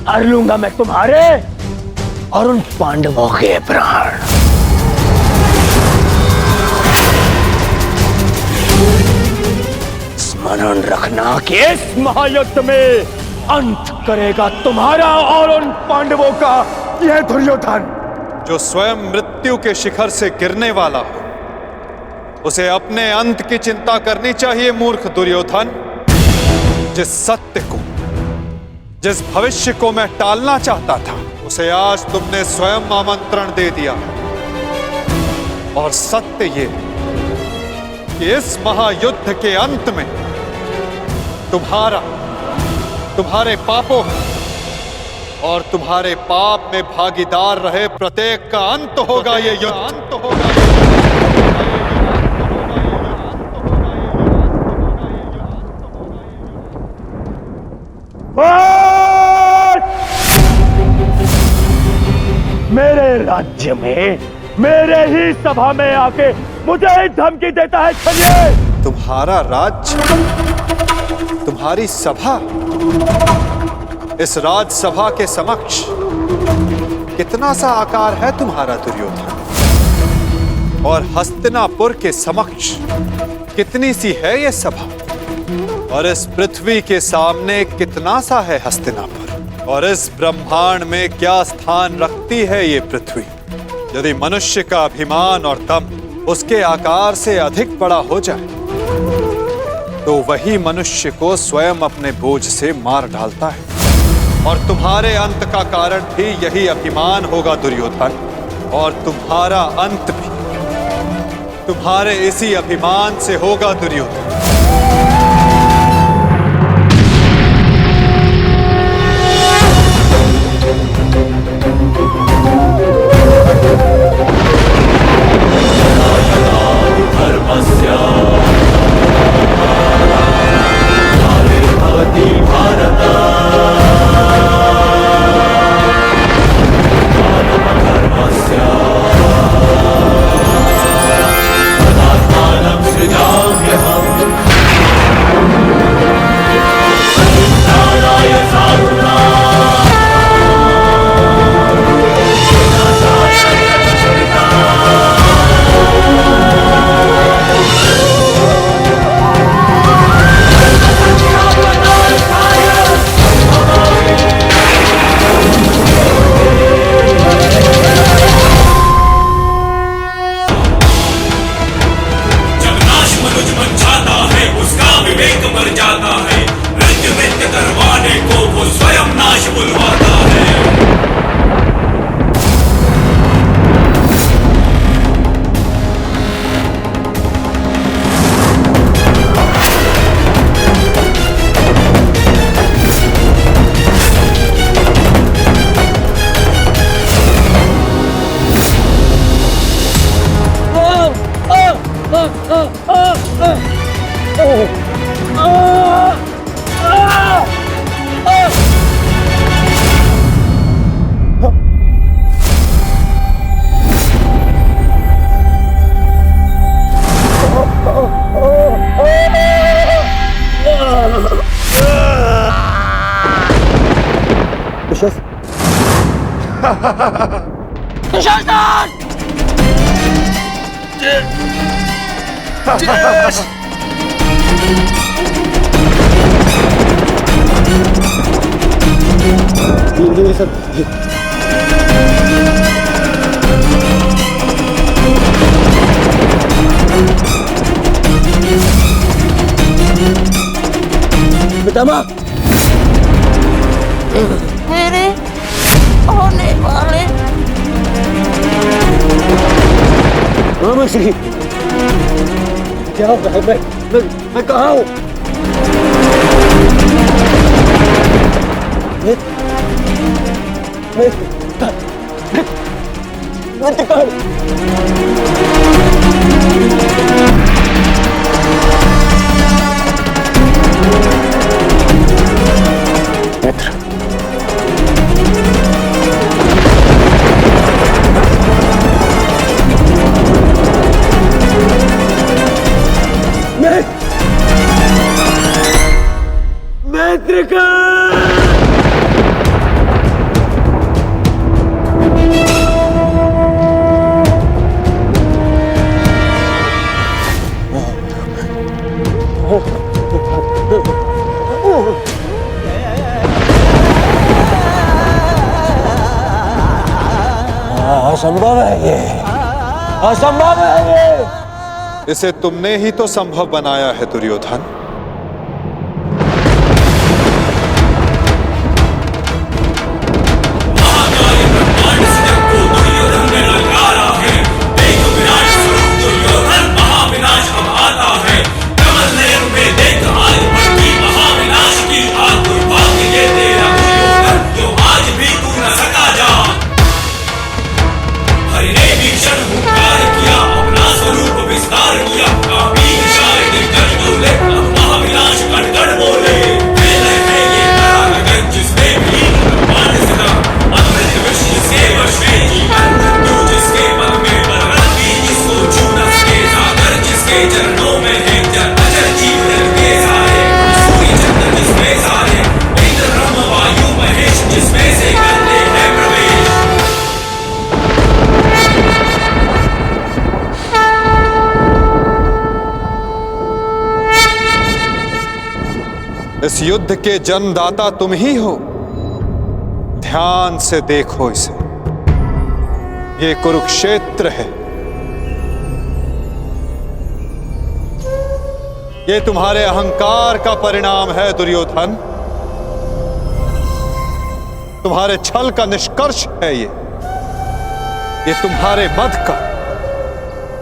हर लूंगा मैं तुम्हारे और उन पांडवों के प्राण। स्मरण रखना कि इस महायुद्ध में अंत करेगा तुम्हारा और उन पांडवों का यह दुर्योधन। जो स्वयं मृत्यु के शिखर से गिरने वाला हो, उसे अपने अंत की चिंता करनी चाहिए मूर्ख दुर्योधन। जिस सत्य को, जिस भविष्य को मैं टालना चाहता था, उसे आज तुमने स्वयं आमंत्रण दे दिया। और सत्य ये कि इस महायुद्ध के अंत में तुम्हारे पापों और तुम्हारे पाप में भागीदार रहे प्रत्येक का अंत होगा। ये युद्ध अंत होगा। मेरे राज्य में, मेरे ही सभा में आके मुझे धमकी देता है छलिए। तुम्हारा राज्य, तुम्हारी सभा, इस राजसभा के समक्ष कितना सा आकार है तुम्हारा दुर्योधन, और हस्तिनापुर के समक्ष कितनी सी है ये सभा, और इस पृथ्वी के सामने कितना सा है हस्तिनापुर, और इस ब्रह्मांड में क्या स्थान रखती है ये पृथ्वी। यदि मनुष्य का अभिमान और दम उसके आकार से अधिक बड़ा हो जाए, तो वही मनुष्य को स्वयं अपने बोझ से मार डालता है। और तुम्हारे अंत का कारण भी यही अभिमान होगा दुर्योधन, और तुम्हारा अंत भी तुम्हारे इसी अभिमान से होगा दुर्योधन। पितामह, मेरे होने वाले रामश्री, क्या हो रहा है? मैं कहाँ हूँ? मत कर। मित्र, असंभव है ये, असंभव है ये। इसे तुमने ही तो संभव बनाया है दुर्योधन। इस युद्ध के जन्मदाता तुम ही हो। ध्यान से देखो इसे, ये कुरुक्षेत्र है। ये तुम्हारे अहंकार का परिणाम है दुर्योधन। तुम्हारे छल का निष्कर्ष है ये तुम्हारे मद का,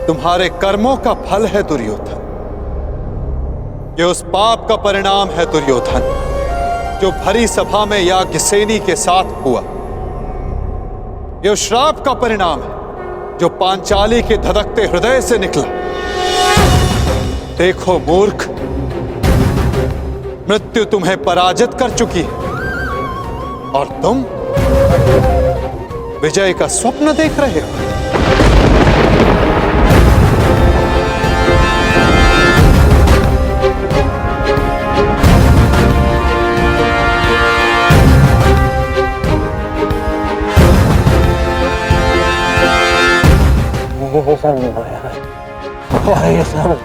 तुम्हारे कर्मों का फल है दुर्योधन। ये उस पाप का परिणाम है दुर्योधन जो भरी सभा में याज्ञसेनी के साथ हुआ। ये उस श्राप का परिणाम है जो पांचाली के धड़कते हृदय से निकला। देखो मूर्ख, मृत्यु तुम्हें पराजित कर चुकी है और तुम विजय का स्वप्न देख रहे हो। ये सब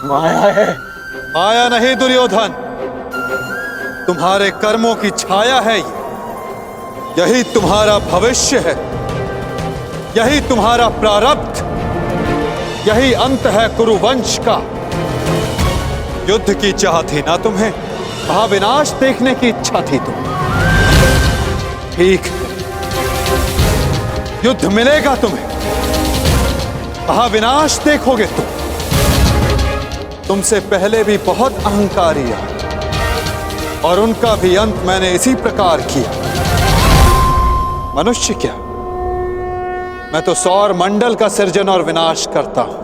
माया है। माया नहीं दुर्योधन, तुम्हारे कर्मों की छाया है ये। यही तुम्हारा भविष्य है, यही तुम्हारा प्रारब्ध, यही अंत है कुरुवंश का। युद्ध की चाह थी ना तुम्हें, महाविनाश देखने की इच्छा थी तुम्हें। ठीक है, युद्ध मिलेगा तुम्हें, महाविनाश देखोगे तुम। तुमसे पहले भी बहुत अहंकारी आए और उनका भी अंत मैंने इसी प्रकार किया। मनुष्य क्या, मैं तो सौर मंडल का सृजन और विनाश करता हूं।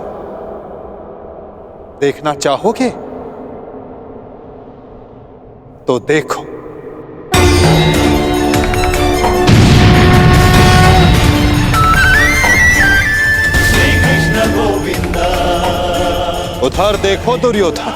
देखना चाहोगे तो देखो। उधर देखो दुर्योधन।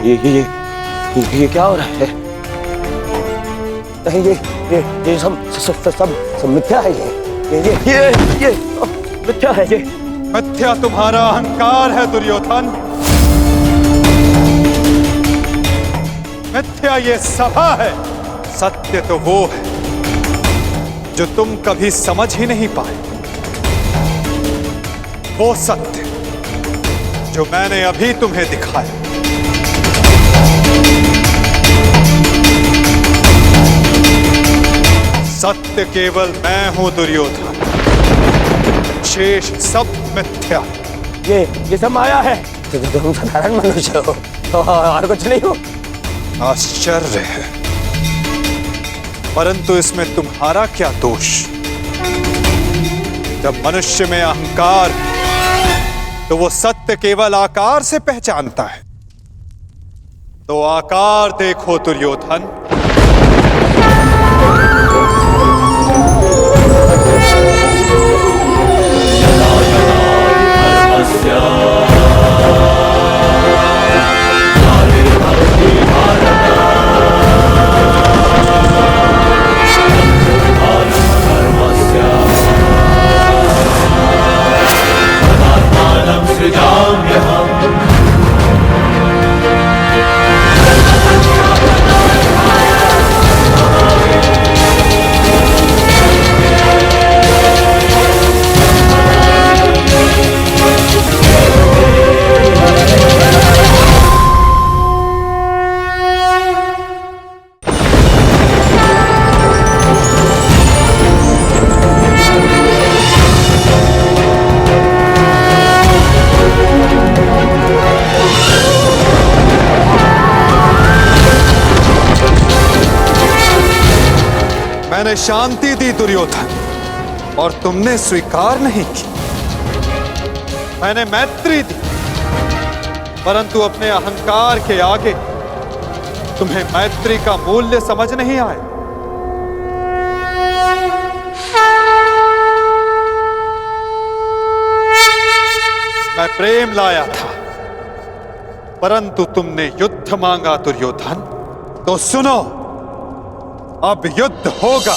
ये क्या हो रहा है? नहीं, ये सब मिथ्या है। ये मिथ्या है। ये मिथ्या तुम्हारा अहंकार है दुर्योधन। मिथ्या ये सभा है। सत्य तो वो है जो तुम कभी समझ ही नहीं पाए। वो सत्य जो मैंने अभी तुम्हें दिखाया। सत्य केवल मैं हूं दुर्योधन, शेष सब मिथ्या। ये सब माया है। तुम साधारण मनुष्य हो और कुछ नहीं हो। आश्चर्य है, परंतु इसमें तुम्हारा क्या दोष? जब मनुष्य में अहंकार तो वो सत्य केवल आकार से पहचानता है। तो आकार देखो दुर्योधन। मैंने शांति दी दुर्योधन और तुमने स्वीकार नहीं की। मैंने मैत्री दी, परंतु अपने अहंकार के आगे तुम्हें मैत्री का मूल्य समझ नहीं आया। मैं प्रेम लाया था, परंतु तुमने युद्ध मांगा दुर्योधन। तो सुनो, अब युद्ध होगा।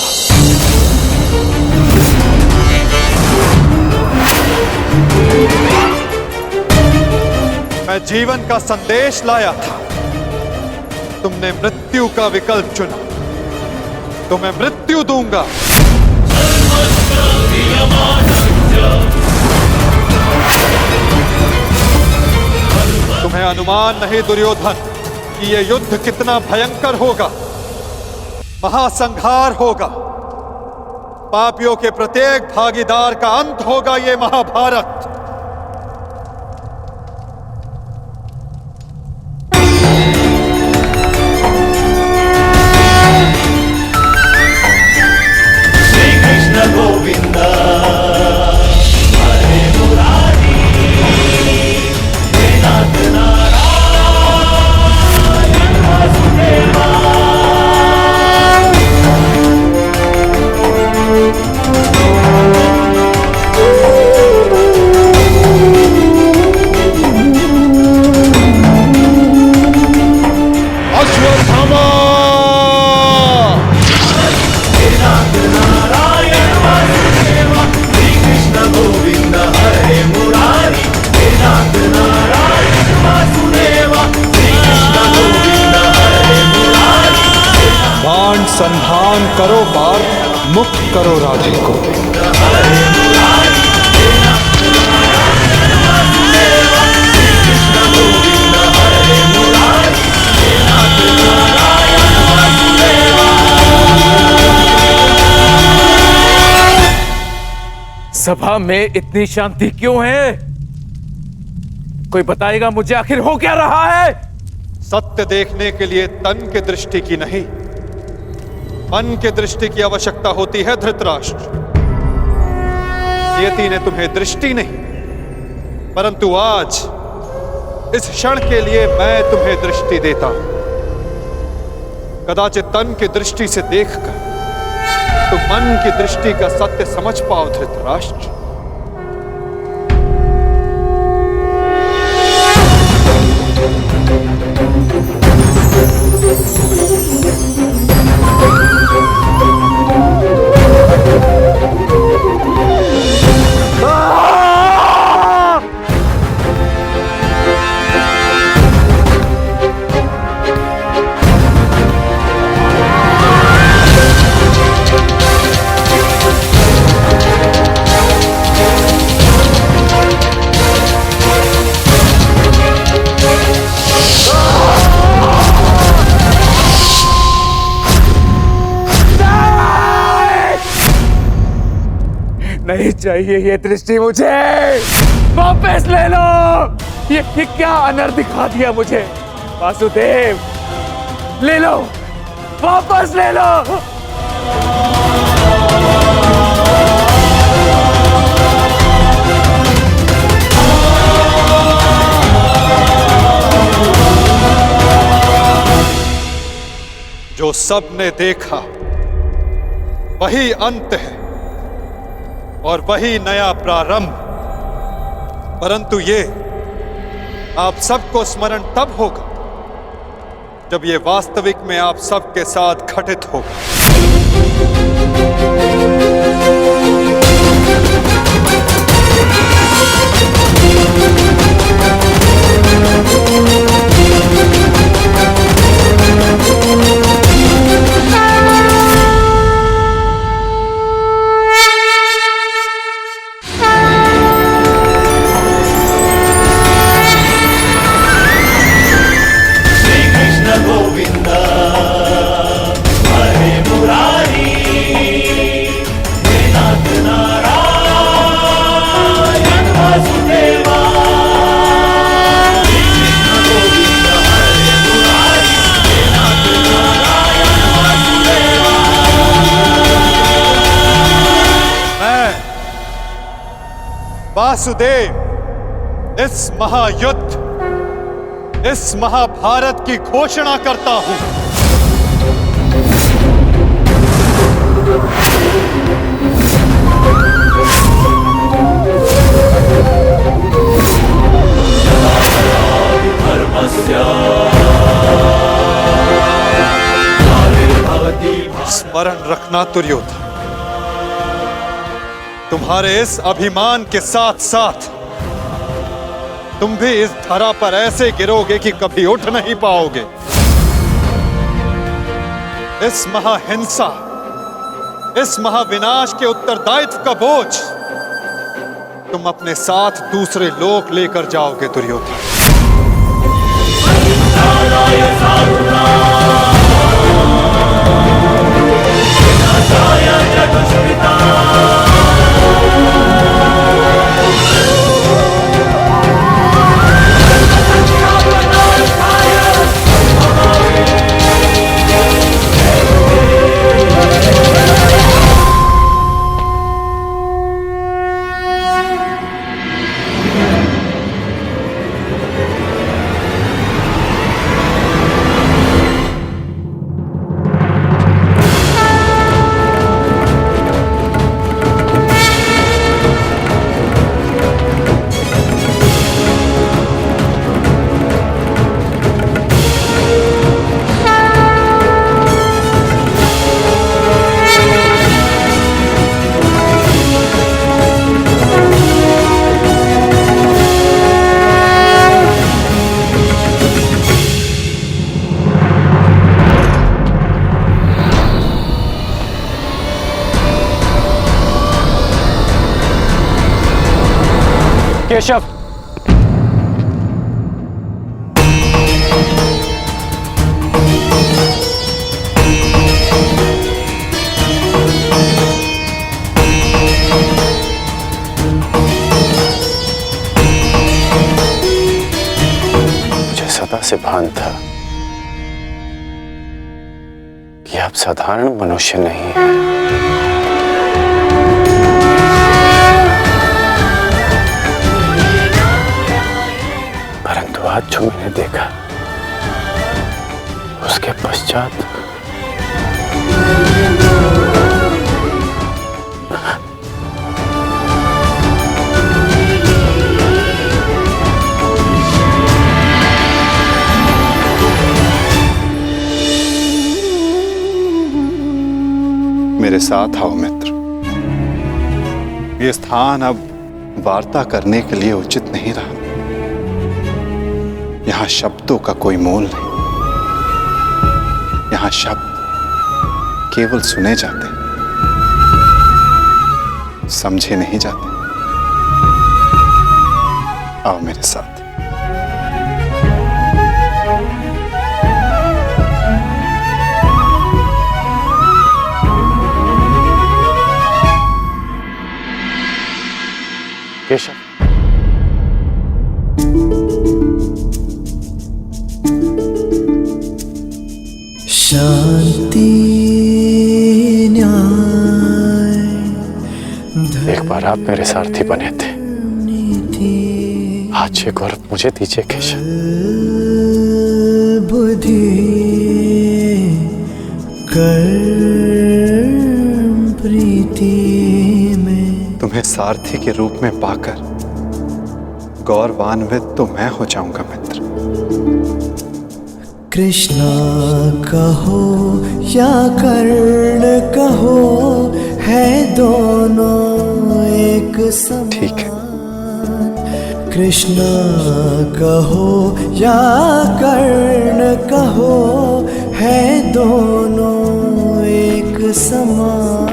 मैं जीवन का संदेश लाया था, तुमने मृत्यु का विकल्प चुना। तो मैं मृत्यु दूंगा। तुम्हें अनुमान नहीं दुर्योधन कि यह युद्ध कितना भयंकर होगा। महासंहार होगा। पापियों के प्रत्येक भागीदार का अंत होगा ये महाभारत। श्री कृष्ण गोविंद हरे मुरारी, हे नाथ नारायण वासुदेवा। संधान करो पार्थ, मुक्त करो राधे को। सभा में इतनी शांति क्यों है? कोई बताएगा मुझे आखिर हो क्या रहा है? सत्य देखने के लिए तन की दृष्टि की नहीं, मन की दृष्टि की आवश्यकता होती है धृतराष्ट्र। नियति ने तुम्हें दृष्टि नहीं, परंतु आज इस क्षण के लिए मैं तुम्हें दृष्टि देता हूं। कदाचित तन की दृष्टि से देखकर तुम मन की दृष्टि का सत्य समझ पाओ धृतराष्ट्र। नहीं चाहिए ये दृष्टि मुझे। वापस ले लो। ये क्या अनर्थ दिखा दिया मुझे। वासुदेव, ले लो, वापस ले लो। जो सबने देखा वही अंत है और वही नया प्रारंभ। परंतु ये आप सबको स्मरण तब होगा जब ये वास्तविक में आप सबके साथ घटित होगा। वासुदेव इस महायुद्ध, इस महाभारत की घोषणा करता हूं। स्मरण रखना दुर्योधन, तुम्हारे इस अभिमान के साथ साथ तुम भी इस धरा पर ऐसे गिरोगे कि कभी उठ नहीं पाओगे। इस महाहिंसा, इस महाविनाश के उत्तरदायित्व का बोझ तुम अपने साथ दूसरे लोक लेकर जाओगे दुर्योधन। केशव, मुझे सदा से भान था कि आप साधारण मनुष्य नहीं हैं। आज जो मैंने देखा उसके पश्चात मेरे साथ आओ मित्र। ये स्थान अब वार्ता करने के लिए उचित नहीं रहा। यहां शब्दों का कोई मोल नहीं। यहां शब्द केवल सुने जाते, समझे नहीं जाते। आओ मेरे साथ। केशव, शांति न्याय एक बार आप मेरे सारथी बने थे, आज ये गौरव मुझे दीजिए केशव। बुद्धि कर्म प्रीति में। तुम्हें सारथी के रूप में पाकर गौरवान्वित तो मैं हो जाऊंगा मित्र। कृष्णा कहो या कर्ण कहो, है दोनों एक समान। ठीक है। कृष्णा कहो या कर्ण कहो, है दोनों एक समान।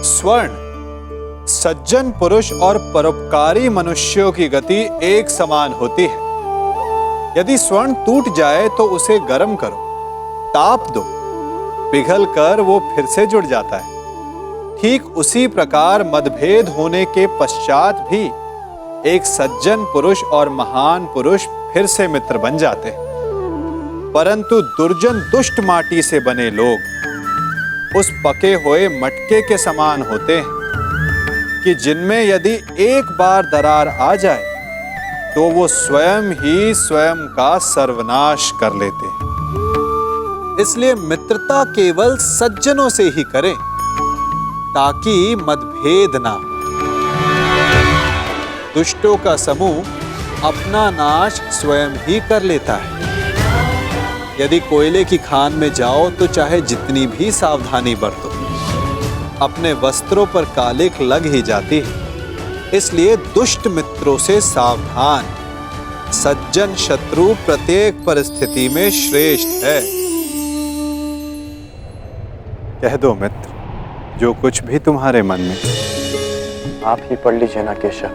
स्वर्ण, सज्जन पुरुष और परोपकारी मनुष्यों की गति एक समान होती है। यदि स्वर्ण टूट जाए तो उसे गर्म करो, ताप दो, पिघल कर वो फिर से जुड़ जाता है। ठीक उसी प्रकार मतभेद होने के पश्चात भी एक सज्जन पुरुष और महान पुरुष फिर से मित्र बन जाते हैं। परंतु दुर्जन दुष्ट माटी से बने लोग उस पके हुए मटके के समान होते हैं कि जिनमें यदि एक बार दरार आ जाए तो वो स्वयं ही स्वयं का सर्वनाश कर लेते हैं। इसलिए मित्रता केवल सज्जनों से ही करें ताकि मतभेद ना हो। दुष्टों का समूह अपना नाश स्वयं ही कर लेता है। यदि कोयले की खान में जाओ तो चाहे जितनी भी सावधानी बरतो, अपने वस्त्रों पर कालिख लग ही जाती है। इसलिए दुष्ट मित्रों से सावधान। सज्जन शत्रु प्रत्येक परिस्थिति में श्रेष्ठ है। कह दो मित्र जो कुछ भी तुम्हारे मन में। आप ही पढ़ लीजिए ना केशव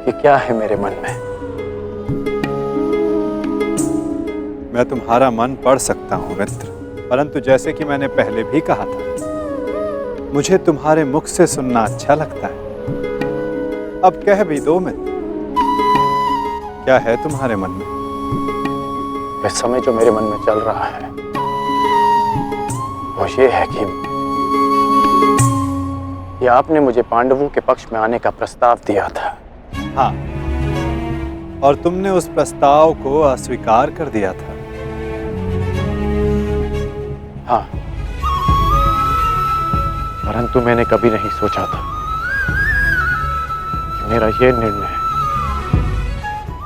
कि क्या है मेरे मन में। मैं तुम्हारा मन पढ़ सकता हूं मित्र, परंतु जैसे कि मैंने पहले भी कहा था, मुझे तुम्हारे मुख से सुनना अच्छा लगता है। अब कह भी दो मित्र, क्या है तुम्हारे मन में? इस समय जो मेरे मन में चल रहा है वो ये है कि आपने मुझे पांडवों के पक्ष में आने का प्रस्ताव दिया था। हाँ, और तुमने उस प्रस्ताव को अस्वीकार कर दिया था। हाँ, परंतु मैंने कभी नहीं सोचा था कि मेरा ये निर्णय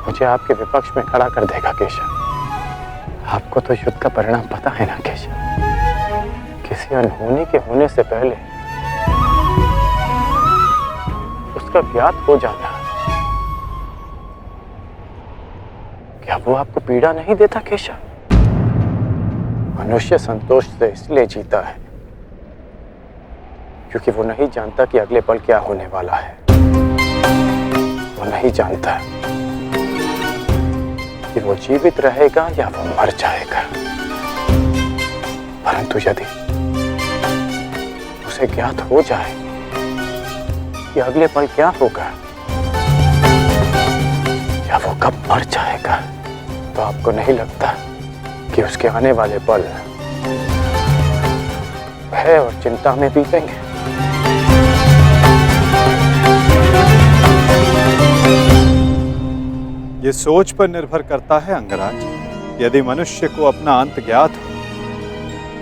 मुझे आपके विपक्ष में खड़ा कर देगा केशव। आपको तो युद्ध का परिणाम पता है ना केशव। किसी अनहोनी के होने से पहले उसका ज्ञात हो जाना, क्या वो आपको पीड़ा नहीं देता केशव? मनुष्य संतोष से इसलिए जीता है क्योंकि वो नहीं जानता कि अगले पल क्या होने वाला है। वो नहीं जानता कि वो जीवित रहेगा या वो मर जाएगा। परंतु यदि उसे ज्ञात हो जाए कि अगले पल क्या होगा या वो कब मर जाएगा, तो आपको नहीं लगता कि उसके आने वाले पल भय और चिंता में बीतेंगे? ये सोच पर निर्भर करता है अंगराज। यदि मनुष्य को अपना अंत ज्ञात हो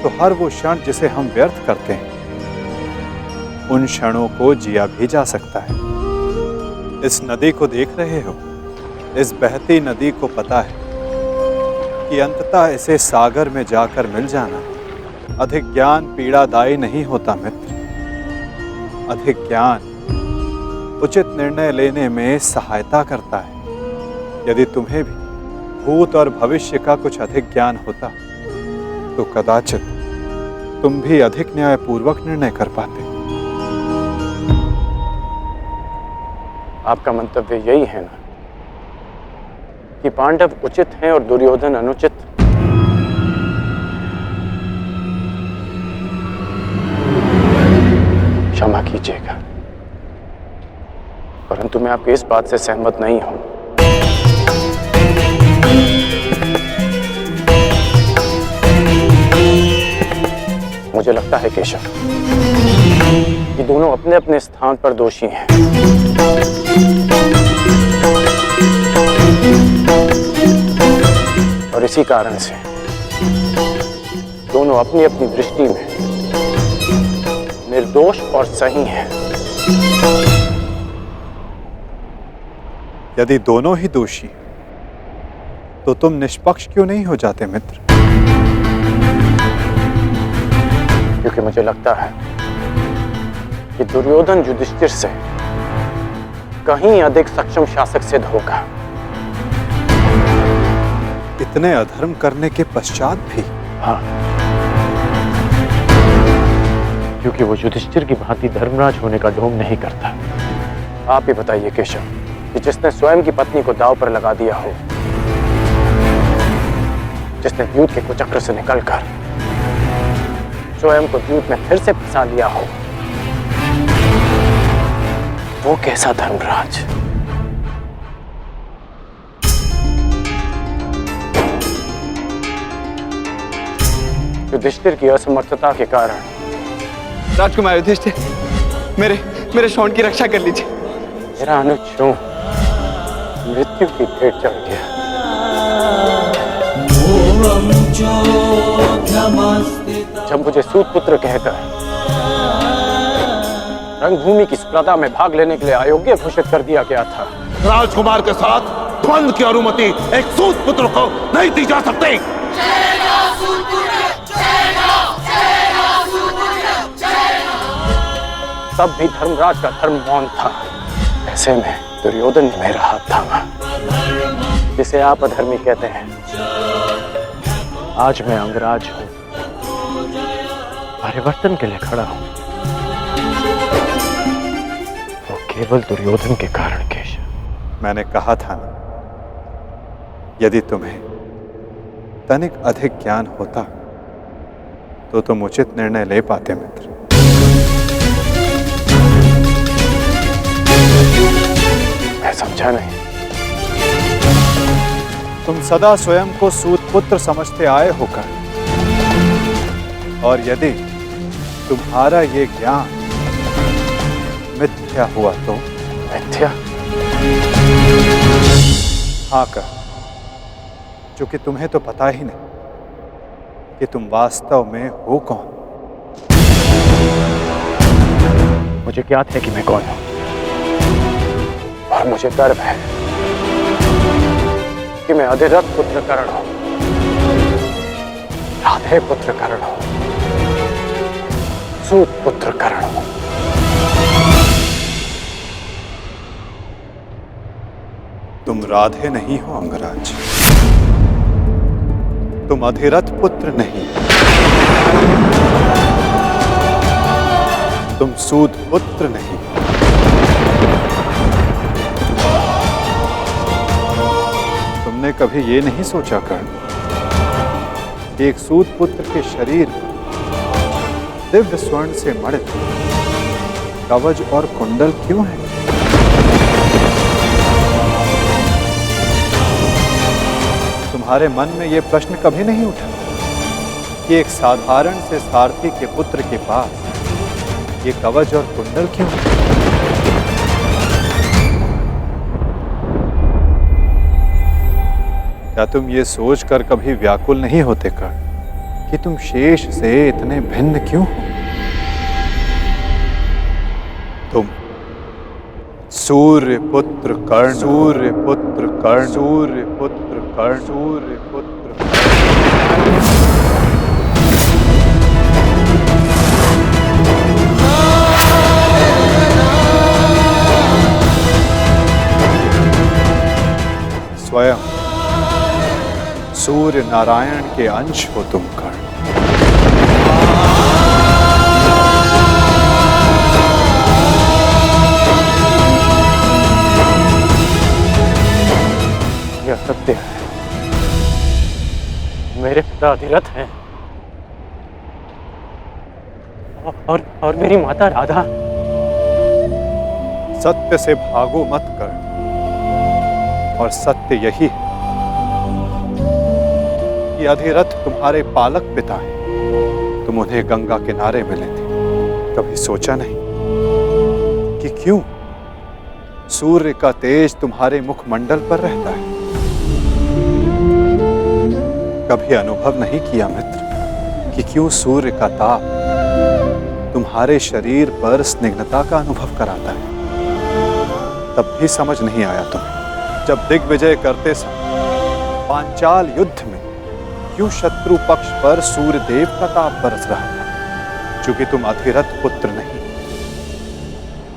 तो हर वो क्षण जिसे हम व्यर्थ करते हैं उन क्षणों को जिया भी जा सकता है। इस नदी को देख रहे हो, इस बहती नदी को पता है कि अंततः इसे सागर में जाकर मिल जाना। अधिक ज्ञान पीड़ादायी नहीं होता मित्र। अधिक ज्ञान उचित निर्णय लेने में सहायता करता है। यदि तुम्हें भी भूत और भविष्य का कुछ अधिक ज्ञान होता तो कदाचित तुम भी अधिक न्यायपूर्वक निर्णय कर पाते। आपका मंतव्य यही है ना कि पांडव उचित हैं और दुर्योधन अनुचित? क्षमा कीजिएगा, परंतु मैं आपकी इस बात से सहमत नहीं हूं। मुझे लगता है केशव कि दोनों अपने अपने स्थान पर दोषी हैं। और इसी कारण से दोनों अपनी अपनी दृष्टि में निर्दोष और सही हैं। यदि दोनों ही दोषी तो तुम निष्पक्ष क्यों नहीं हो जाते मित्र? क्योंकि मुझे लगता है कि दुर्योधन युधिष्ठिर से कहीं अधिक सक्षम शासक सिद्ध होगा। इतने अधर्म करने के पश्चात भी? हाँ, क्योंकि वो युधिष्ठिर की भांति धर्मराज होने का ढोंग नहीं करता। आप ही बताइए केशव कि जिसने स्वयं की पत्नी को दांव पर लगा दिया हो, जिसने द्यूत के कुचक्र से निकलकर स्वयं को द्यूत में फिर से फंसा लिया हो, वो कैसा धर्मराज? युधिष्ठिर की असमर्थता के कारण राजकुमार युधिष्ठिर, मेरे शौंड की रक्षा कर लीजिए। मेरा अनुज मृत्यु की भेंट चढ़ गया। जब मुझे सूत पुत्र कहकर रंगभूमि की स्पर्धा में भाग लेने के लिए अयोग्य घोषित कर दिया गया था, राजकुमार के साथ द्वंद्व की अनुमति एक सूत पुत्र को नहीं दी जा सकती। तब भी धर्मराज का धर्म मौन था। ऐसे में दुर्योधन ने मेरा हाथ थामा, जिसे आप अधर्मी कहते हैं। आज मैं अंगराज हूं, परिवर्तन के लिए खड़ा हूं, वो केवल दुर्योधन के कारण। केशव, मैंने कहा था ना, यदि तुम्हें तनिक अधिक ज्ञान होता तो तुम उचित निर्णय ले पाते मित्र। मैं समझा नहीं। तुम सदा स्वयं को सूत पुत्र समझते आए होकर, और यदि तुम्हारा ये ज्ञान मिथ्या हुआ तो? मिथ्या? हाँ कर, क्योंकि तुम्हें तो पता ही नहीं कि तुम वास्तव में हो कौन। मुझे ज्ञात है कि मैं कौन हूं, और मुझे गर्व है कि मैं अधिरथ पुत्र कर्ण हूं, राधे पुत्र कर्ण हूं, सूत पुत्र कर्ण हूं। तुम राधे नहीं हो अंगराज, तुम अधिरथ पुत्र नहीं, तुम सूत पुत्र नहीं। तुमने कभी ये नहीं सोचा कर्ण कि एक सूत पुत्र के शरीर दिव्य स्वर्ण से मणित कवच और कुंडल क्यों है? तुम्हारे मन में यह प्रश्न कभी नहीं उठा कि एक साधारण से सारथी के पुत्र के पास ये कवच और कुंडल क्यों है? क्या तुम ये सोचकर कभी व्याकुल नहीं होते कर्ण कि तुम शेष से इतने भिन्न क्यों हो? तुम सूर्य पुत्र कर्ण, सूर्य पुत्र कर्ण, सूर्य पुत्र कर्ण, सूर्य पुत्र स्वयं नारायण के अंश हो तुम कर्ण। यह सत्य है, मेरे पिता अधिरथ हैं और मेरी माता राधा। सत्य से भागो मत कर्ण, और सत्य यही है कि अधिरथ तुम्हारे पालक पिता हैं। तुम उन्हें गंगा किनारे मिले थे, कभी सोचा नहीं कि क्यों सूर्य का तेज तुम्हारे मुखमंडल पर रहता है? कभी अनुभव नहीं किया मित्र कि क्यों सूर्य का ताप तुम्हारे शरीर पर स्निग्धता का अनुभव कराता है? तब भी समझ नहीं आया तुम्हें जब दिग्विजय करते समय पांचाल युद्ध में क्यों शत्रु पक्ष पर सूर्य देव का ताप बरस रहा था? चूंकि तुम अधिरथ पुत्र नहीं,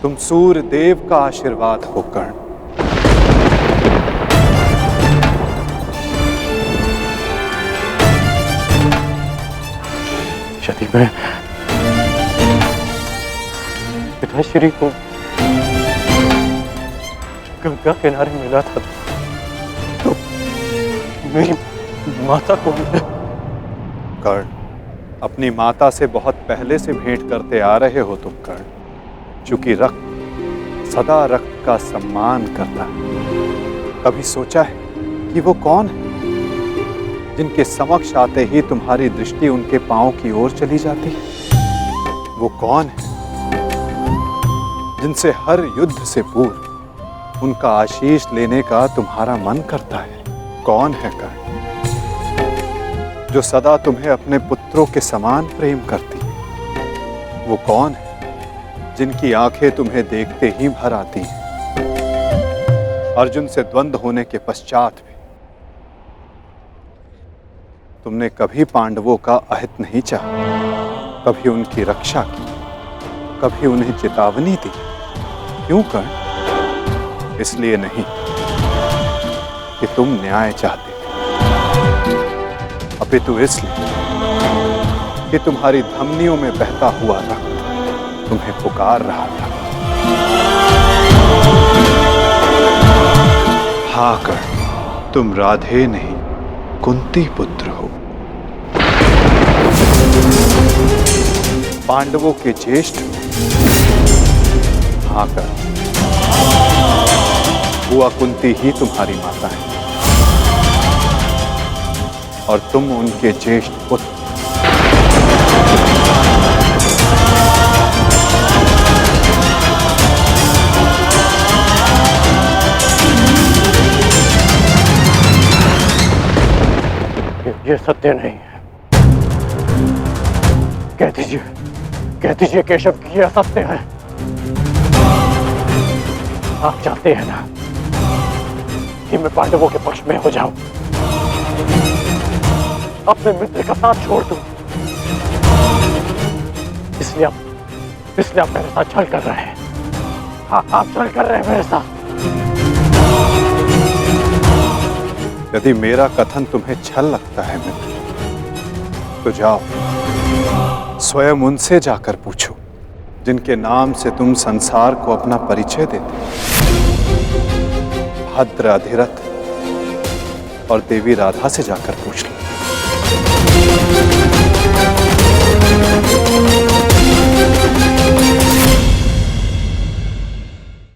तुम सूर्य देव का आशीर्वाद हो कर्ण। यदि मैं पिताश्री को गंगा किनारे मिला था तो मेरी माता को कर्ण, अपनी माता से बहुत पहले से भेंट करते आ रहे हो तुम कर्ण। चूंकि रक्त सदा रक्त का सम्मान करता है। कभी सोचा है कि वो कौन है जिनके समक्ष आते ही तुम्हारी दृष्टि उनके पांव की ओर चली जाती है? वो कौन है जिनसे हर युद्ध से पूर्व उनका आशीष लेने का तुम्हारा मन करता है? कौन है कर्ण जो सदा तुम्हें अपने पुत्रों के समान प्रेम करती है? वो कौन है जिनकी आंखें तुम्हें देखते ही भर आती हैं? अर्जुन से द्वंद्व होने के पश्चात भी तुमने कभी पांडवों का अहित नहीं चाहा, कभी उनकी रक्षा की, कभी उन्हें चेतावनी दी। क्यों कर्ण? इसलिए नहीं कि तुम न्याय चाहते, अपितु इसलिए कि तुम्हारी धमनियों में बहता हुआ रक्त तुम्हें पुकार रहा था। हाँ कर्ण, तुम राधे नहीं कुंती पुत्र हो, पांडवों के ज्येष्ठ। हाँ कर्ण, बुआ कुंती ही तुम्हारी माता है और तुम उनके ज्येष्ठ पुत्र। ये सत्य नहीं है। कह दीजिए केशव कि यह सत्य है। आप चाहते हैं ना कि मैं पांडवों के पक्ष में हो जाऊं, अपने मित्र का साथ छोड़ दूं, इसलिए आप मेरे साथ छल कर रहे हैं। हाँ, आप छल कर रहे हैं मेरे साथ। यदि मेरा कथन तुम्हें छल लगता है मित्र, तो जाओ स्वयं उनसे जाकर पूछो जिनके नाम से तुम संसार को अपना परिचय देते हो। भद्र अधिरथ और देवी राधा से जाकर पूछ लो।